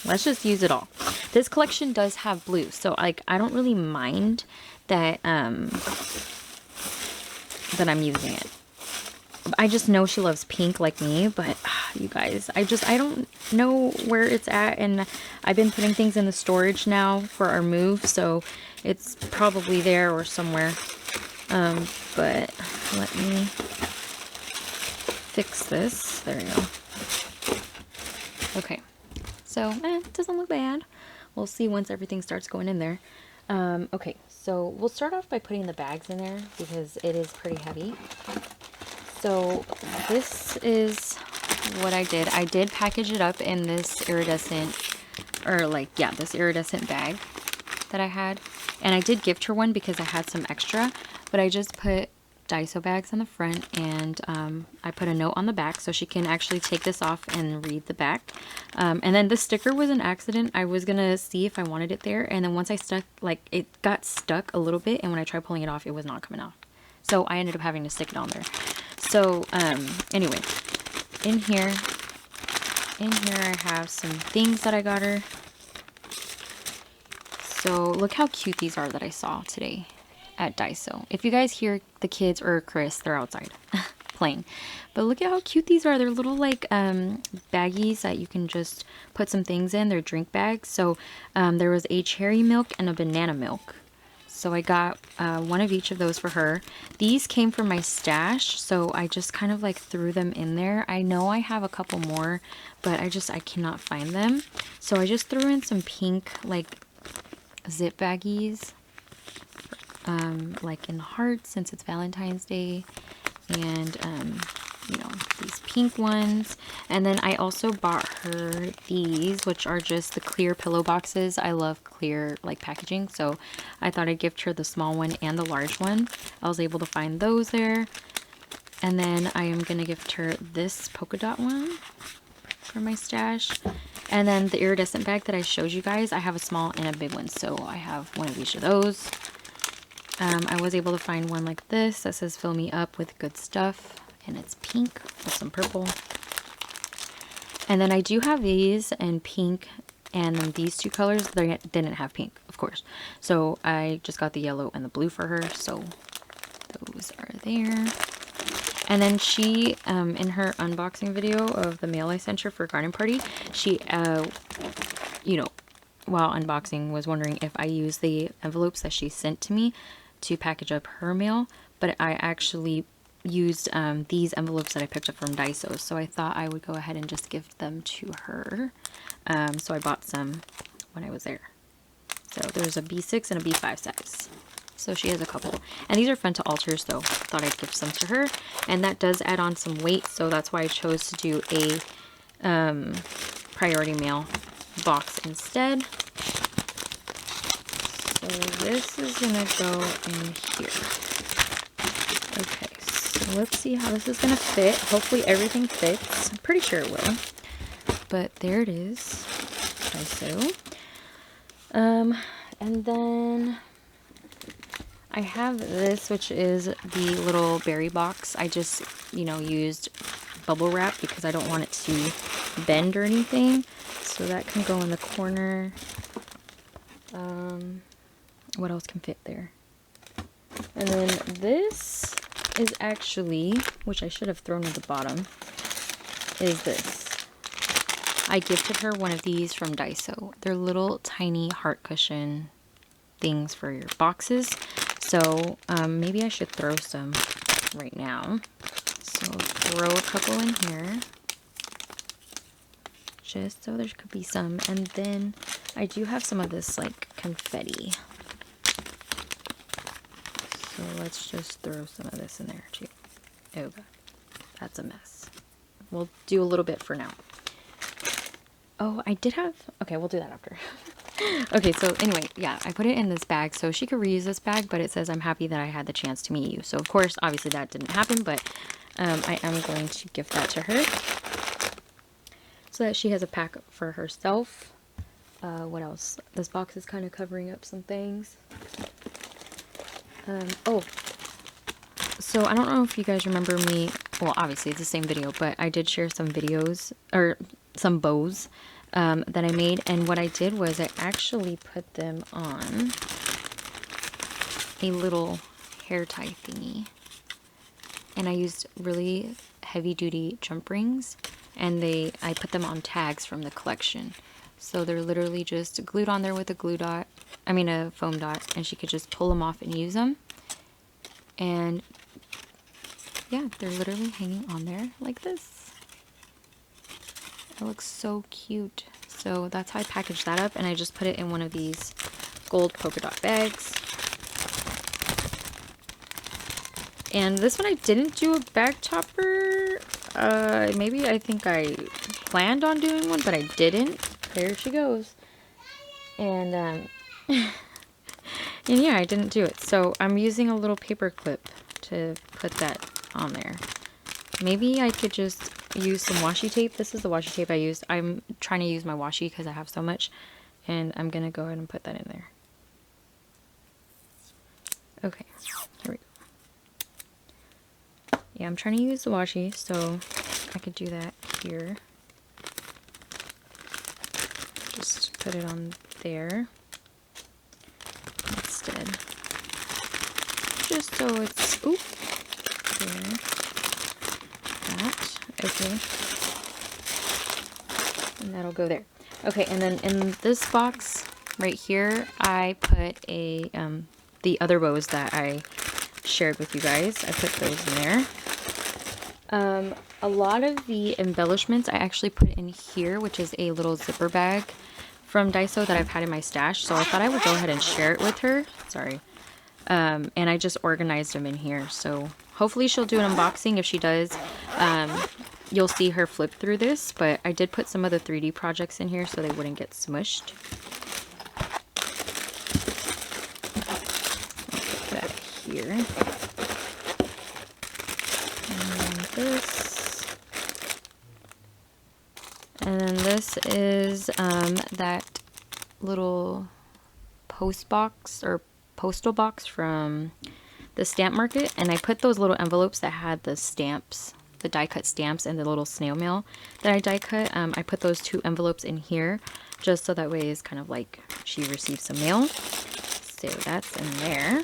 S1: Let's just use it all. This collection does have blue, so like I don't really mind that that I'm using it. I just know she loves pink like me, but you guys, I don't know where it's at, and I've been putting things in the storage now for our move, so it's probably there or somewhere. But let me fix this. There you go. Okay, so it doesn't look bad. We'll see once everything starts going in there. Okay, so we'll start off by putting the bags in there because it is pretty heavy. So this is what I did. I did package it up in this iridescent, or like, yeah, this iridescent bag that I had. And I did gift her one because I had some extra, but I just put Daiso bags on the front, and I put a note on the back so she can actually take this off and read the back. And then the sticker was an accident. I was gonna see if I wanted it there, and then once I stuck, like, it got stuck a little bit, and when I tried pulling it off, it was not coming off. So I ended up having to stick it on there. So anyway, in here I have some things that I got her. So look how cute these are that I saw today at Daiso. If you guys hear the kids or Chris, they're outside playing. But look at how cute these are. They're little like baggies that you can just put some things in. They're drink bags. So there was a cherry milk and a banana milk. So I got one of each of those for her. These came from my stash, so I just kind of like threw them in there. I know I have a couple more, but I cannot find them. So I just threw in some pink like zip baggies, like in hearts since it's Valentine's Day, and you know, these pink ones. And then I also bought her these, which are just the clear pillow boxes. I love clear like packaging, so I thought I'd gift her the small one and the large one. I was able to find those there. And then I am gonna gift her this polka dot one for my stash. And then the iridescent bag that I showed you guys, I have a small and a big one, so I have one of each of those. I was able to find one like this that says fill me up with good stuff, and it's pink with some purple. And then I do have these in pink, and then these 2 colors, they didn't have pink, of course. So I just got the yellow and the blue for her, so those are there. And then she, in her unboxing video of the mail I sent her for garden party, she, you know, while unboxing, was wondering if I used the envelopes that she sent to me to package up her mail, but I actually used these envelopes that I picked up from Daiso, so I thought I would go ahead and just give them to her. So I bought some when I was there. So there's a B6 and a B5 size. So she has a couple. And these are fun to alter, so thought I'd give some to her. And that does add on some weight, so that's why I chose to do a priority mail box instead. So this is gonna go in here. Okay, so let's see how this is gonna fit. Hopefully everything fits. I'm pretty sure it will. But there it is. Like so. And then I have this, which is the little berry box. I just, you know, used bubble wrap because I don't want it to bend or anything. So that can go in the corner. What else can fit there? And then this is actually, which I should have thrown at the bottom, is this. I gifted her one of these from Daiso. They're little tiny heart cushion things for your boxes. So maybe I should throw some right now. So throw a couple in here. Just so there could be some. And then I do have some of this like confetti. So let's just throw some of this in there too. Oh god, that's a mess. We'll do a little bit for now. Oh, I did have, okay, we'll do that after. Okay, so anyway, yeah, I put it in this bag so she could reuse this bag, but it says I'm happy that I had the chance to meet you. So of course, obviously that didn't happen, but I am going to gift that to her so that she has a pack for herself. What else? This box is kind of covering up some things. Oh, so I don't know if you guys remember me, well, obviously it's the same video, but I did share some videos, or some bows that I made, and what I did was I actually put them on a little hair tie thingy, and I used really heavy duty jump rings, and I put them on tags from the collection. So they're literally just glued on there with a a foam dot, and she could just pull them off and use them. And yeah, they're literally hanging on there like this. It looks so cute. So that's how I packaged that up, and I just put it in one of these gold polka dot bags. And this one I didn't do a bag topper. Maybe I think I planned on doing one, but I didn't. There she goes. And and yeah, I didn't do it. So I'm using a little paper clip to put that on there. Maybe I could just use some washi tape. This is the washi tape I used. I'm trying to use my washi because I have so much. And I'm going to go ahead and put that in there. Okay, here we go. Yeah, I'm trying to use the washi, so I could do that here. Just put it on there instead. Just so it's, oop, there. That, okay. And that'll go there. Okay, and then in this box right here, I put a, the other bows that I shared with you guys. I put those in there. A lot of the embellishments I actually put in here, which is a little zipper bag from Daiso that I've had in my stash. So I thought I would go ahead and share it with her. Sorry. And I just organized them in here. So hopefully she'll do an unboxing. If she does, you'll see her flip through this. But I did put some of the 3D projects in here so they wouldn't get smushed. I'll put that here. And then this. And then this is that little post box or postal box from the stamp market, and I put those little envelopes that had the stamps, the die cut stamps, and the little snail mail that I die cut. I put those 2 envelopes in here just so that way it's kind of like she received some mail. So that's in there.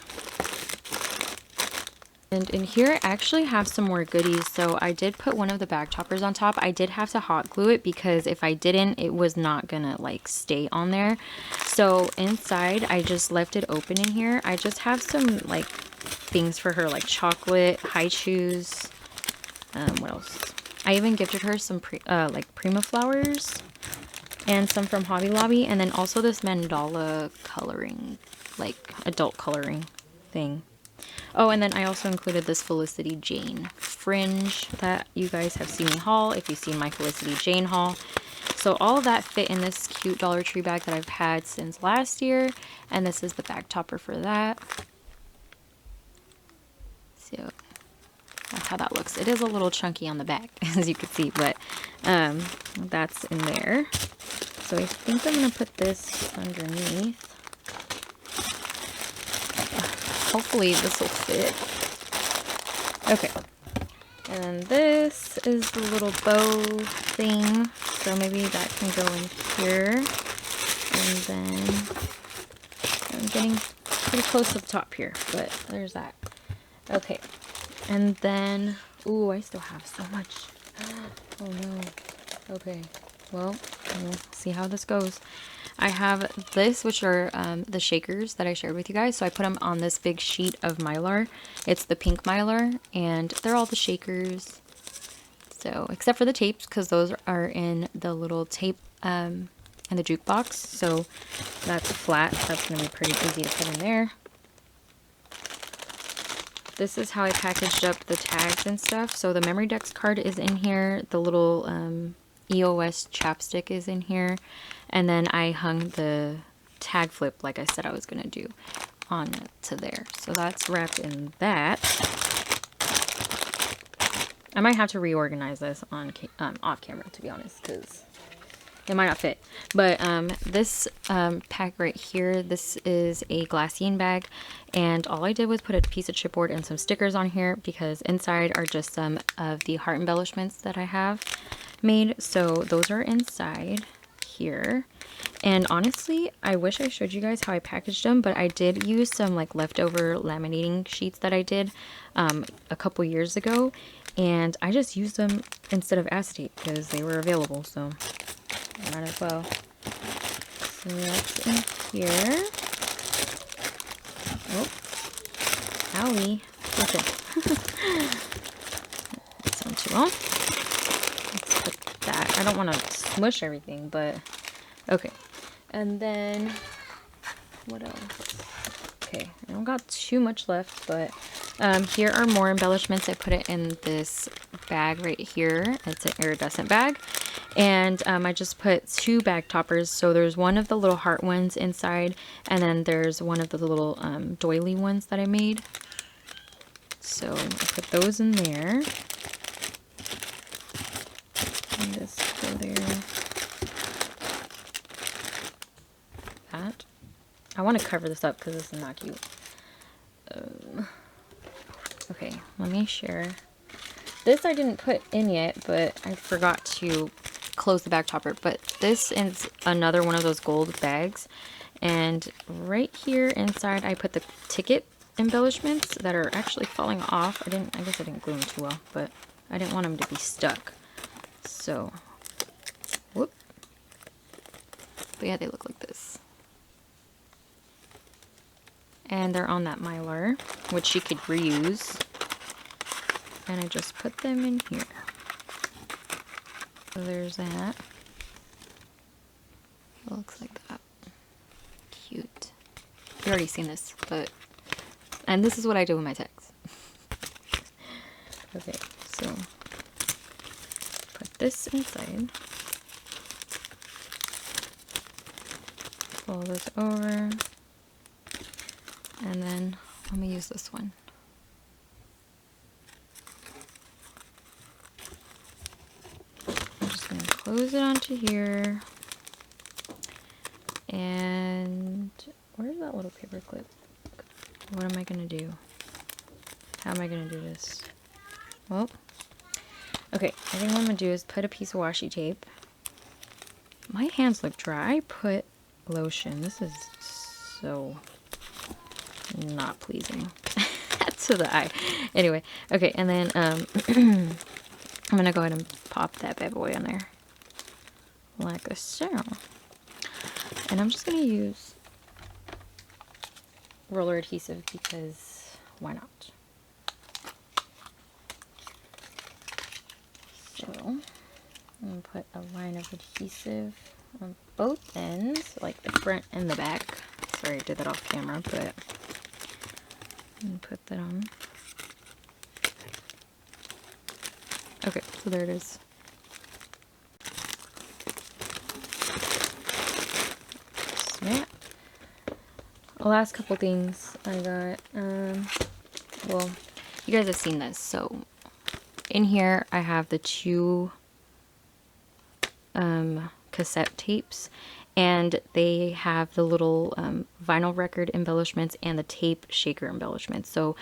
S1: And in here I actually have some more goodies. So I did put one of the bag toppers on top. I did have to hot glue it because if I didn't, it was not gonna like stay on there. So inside I just left it open in here. I just have some like things for her, like chocolate, high chews, what else? I even gifted her some like Prima flowers and some from Hobby Lobby, and then also this mandala coloring, like adult coloring thing. Oh, and then I also included this Felicity Jane fringe that you guys have seen me haul, if you've seen my Felicity Jane haul. So all of that fit in this cute Dollar Tree bag that I've had since last year, and this is the bag topper for that. So that's how that looks. It is a little chunky on the back, as you can see, but that's in there. So I think I'm going to put this underneath. Hopefully this will fit. Okay. And then this is the little bow thing. So maybe that can go in here. And then I'm getting pretty close to the top here, but there's that. Okay. And then, ooh, I still have so much. Oh no. Okay. Well, we'll see how this goes. I have this, which are the shakers that I shared with you guys. So I put them on this big sheet of Mylar. It's the pink Mylar, and they're all the shakers. So, except for the tapes, because those are in the little tape in the jukebox. So that's flat. That's going to be pretty easy to put in there. This is how I packaged up the tags and stuff. So the Memory Dex card is in here. The little EOS chapstick is in here. And then I hung the tag flip like I said I was going to do on to there. So that's wrapped in that. I might have to reorganize this on off camera, to be honest, because it might not fit. But this pack right here, this is a glassine bag, and all I did was put a piece of chipboard and some stickers on here because inside are just some of the heart embellishments that I have made. So those are inside here. And honestly, I wish I showed you guys how I packaged them, but I did use some like leftover laminating sheets that I did a couple years ago, and I just used them instead of acetate because they were available, so might as well. So that's in here. Oh, owie. Listen. That sounds too long. Let's put that. I don't want to smush everything, but okay. And then, what else? Okay, I don't got too much left, but here are more embellishments. I put it in this bag right here. It's an iridescent bag. And I just put 2 bag toppers. So there's one of the little heart ones inside, and then there's one of the little doily ones that I made. So I put those in there. And this go there. That. I want to cover this up because this is not cute. Okay, let me share. This I didn't put in yet, but I forgot to close the bag topper. But this is another one of those gold bags. And right here inside I put the ticket embellishments that are actually falling off. I guess I didn't glue them too well, but I didn't want them to be stuck. So, whoop. But yeah, they look like this. And they're on that Mylar, which you could reuse. And I just put them in here. So there's that. It looks like that. Cute. You've already seen this, but... And this is what I do with my tags. Okay, so... Put this inside. Fold this over. And then, let me use this one. I'm just going to close it onto here. And, where's that little paper clip? What am I going to do? How am I going to do this? Well, okay, I think what I'm going to do is put a piece of washi tape. My hands look dry. I put lotion. This is so... not pleasing. to the eye. Anyway, okay, and then I'm gonna go ahead and pop that bad boy on there like so. And I'm just gonna use roller adhesive because why not? So I'm gonna put a line of adhesive on both ends, like the front and the back. Sorry I did that off camera, but I'm gonna put that on. Okay, so there it is. Snap. The last couple things I got, well, you guys have seen this. So in here I have the two cassette tapes, and they have the little vinyl record embellishments and the tape shaker embellishments. So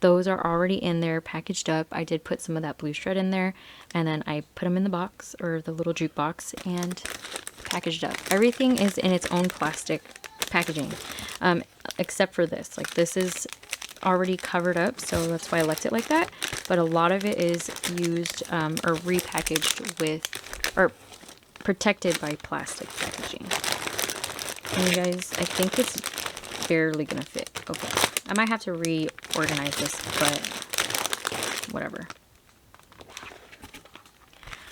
S1: those are already in there packaged up. I did put some of that blue shred in there, and then I put them in the box, or the little jukebox, and packaged up. Everything is in its own plastic packaging, except for this. Like, this is already covered up, so that's why I left it like that. But a lot of it is used or repackaged with, or protected by plastic packaging. And you guys, I think it's barely gonna fit. Okay, I might have to reorganize this, but whatever.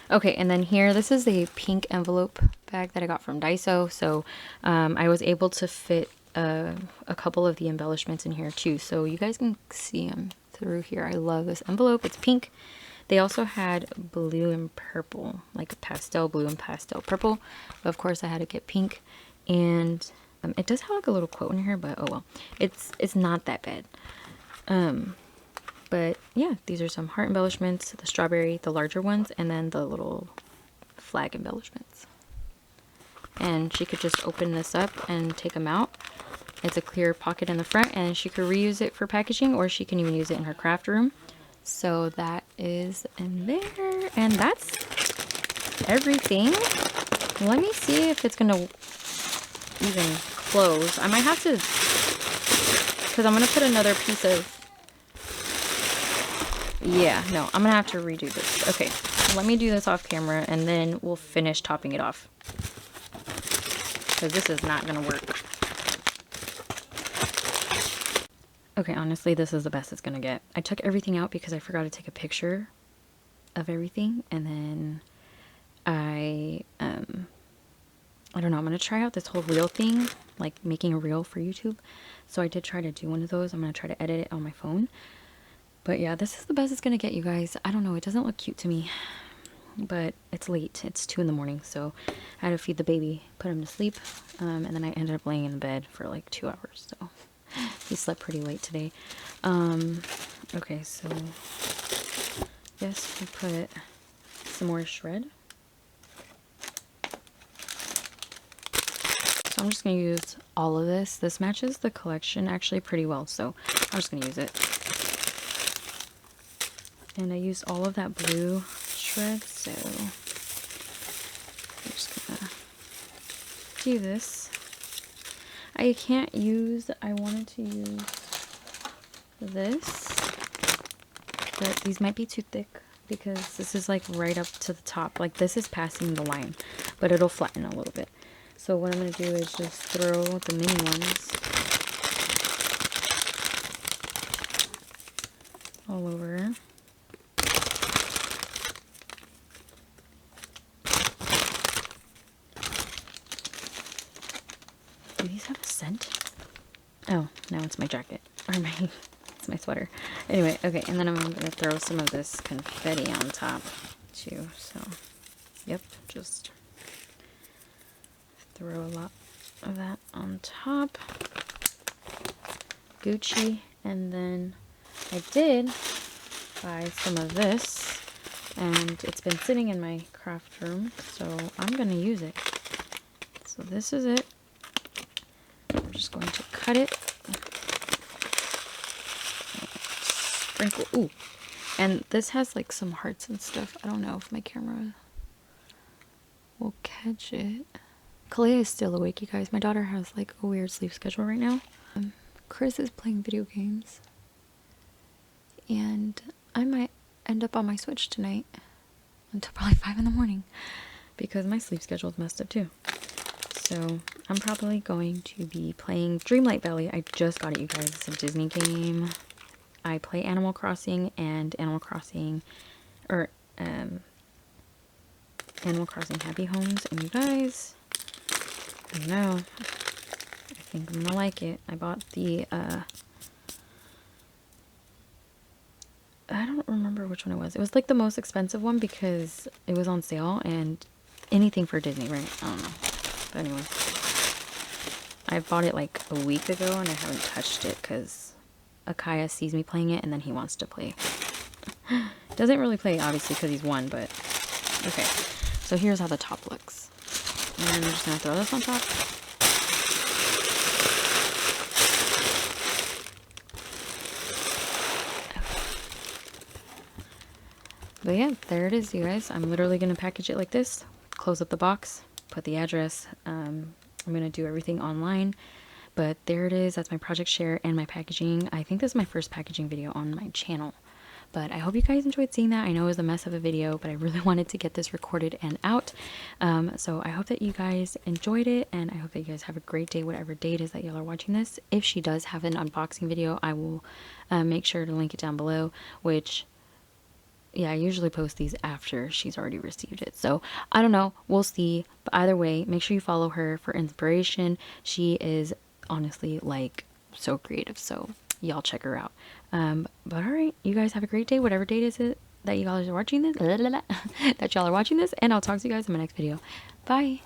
S1: Okay, and then here, this is a pink envelope bag that I got from Daiso. So I was able to fit a couple of the embellishments in here too, so you guys can see them through here. I love this envelope. It's pink. They also had blue and purple, like pastel blue and pastel purple, but of course I had to get pink. And it does have like a little quote in here, but oh well, it's not that bad. But yeah, these are some heart embellishments, the strawberry, the larger ones, and then the little flag embellishments. And she could just open this up and take them out. It's a clear pocket in the front, and she could reuse it for packaging, or she can even use it in her craft room. So that is in there, and that's everything. Let me see if it's gonna even close. I might have to, because I'm gonna put another piece of, yeah, no, I'm gonna have to redo this. Okay, let me do this off camera, and then we'll finish topping it off, because this is not gonna work. Okay, honestly, this is the best it's gonna get. I took everything out because I forgot to take a picture of everything, and then I don't know, I'm gonna try out this whole reel thing, like making a reel for YouTube. So I did try to do one of those. I'm gonna try to edit it on my phone. But yeah, this is the best it's gonna get, you guys. I don't know, it doesn't look cute to me, but it's late. It's 2 in the morning, so I had to feed the baby, put him to sleep, and then I ended up laying in the bed for like 2 hours, so he slept pretty late today. Okay, so yes, we put some more shred. So I'm just going to use all of this. This matches the collection actually pretty well, so I'm just going to use it. And I used all of that blue shred, so I'm just going to do this. I wanted to use this, but these might be too thick because this is like right up to the top. Like, this is passing the line, but it'll flatten a little bit. So what I'm going to do is just throw the mini ones all over. Do these have a scent? Oh, now it's my jacket. Or it's my sweater. Anyway, okay, and then I'm going to throw some of this confetti on top too. So, yep, just throw a lot of that on top. Gucci. And then I did buy some of this, and it's been sitting in my craft room, so I'm going to use it. So this is it. I'm just going to cut it. Sprinkle. Ooh. And this has like some hearts and stuff. I don't know if my camera will catch it. Kalea is still awake, you guys. My daughter has like a weird sleep schedule right now. Chris is playing video games. and I might end up on my Switch tonight until probably 5 in the morning because my sleep schedule is messed up too. So I'm probably going to be playing Dreamlight Valley. I just got it, you guys. It's a Disney game. I play Animal Crossing and Animal Crossing Happy Homes, and you guys, I don't know, I think I'm gonna like it. I bought the I don't remember which one it was. It was like the most expensive one because it was on sale, and anything for Disney, right? I don't know. But anyway, I bought it like a week ago and I haven't touched it because Akaya sees me playing it and then he wants to play. Doesn't really play, obviously, because he's one, but okay. So here's how the top looks. And I'm just going to throw this on top. But yeah, there it is, you guys. I'm literally going to package it like this. Close up the box, put the address. I'm going to do everything online. But there it is. That's my project share and my packaging. I think this is my first packaging video on my channel. But I hope you guys enjoyed seeing that. I know it was a mess of a video, but I really wanted to get this recorded and out. So I hope that you guys enjoyed it, and I hope that you guys have a great day, whatever day it is that y'all are watching this. If she does have an unboxing video, I will make sure to link it down below, which, yeah, I usually post these after she's already received it. So I don't know. We'll see. But either way, make sure you follow her for inspiration. She is honestly like so creative. So y'all check her out. But all right, you guys have a great day, whatever date is it that you guys are watching this, that y'all are watching this, and I'll talk to you guys in my next video. Bye.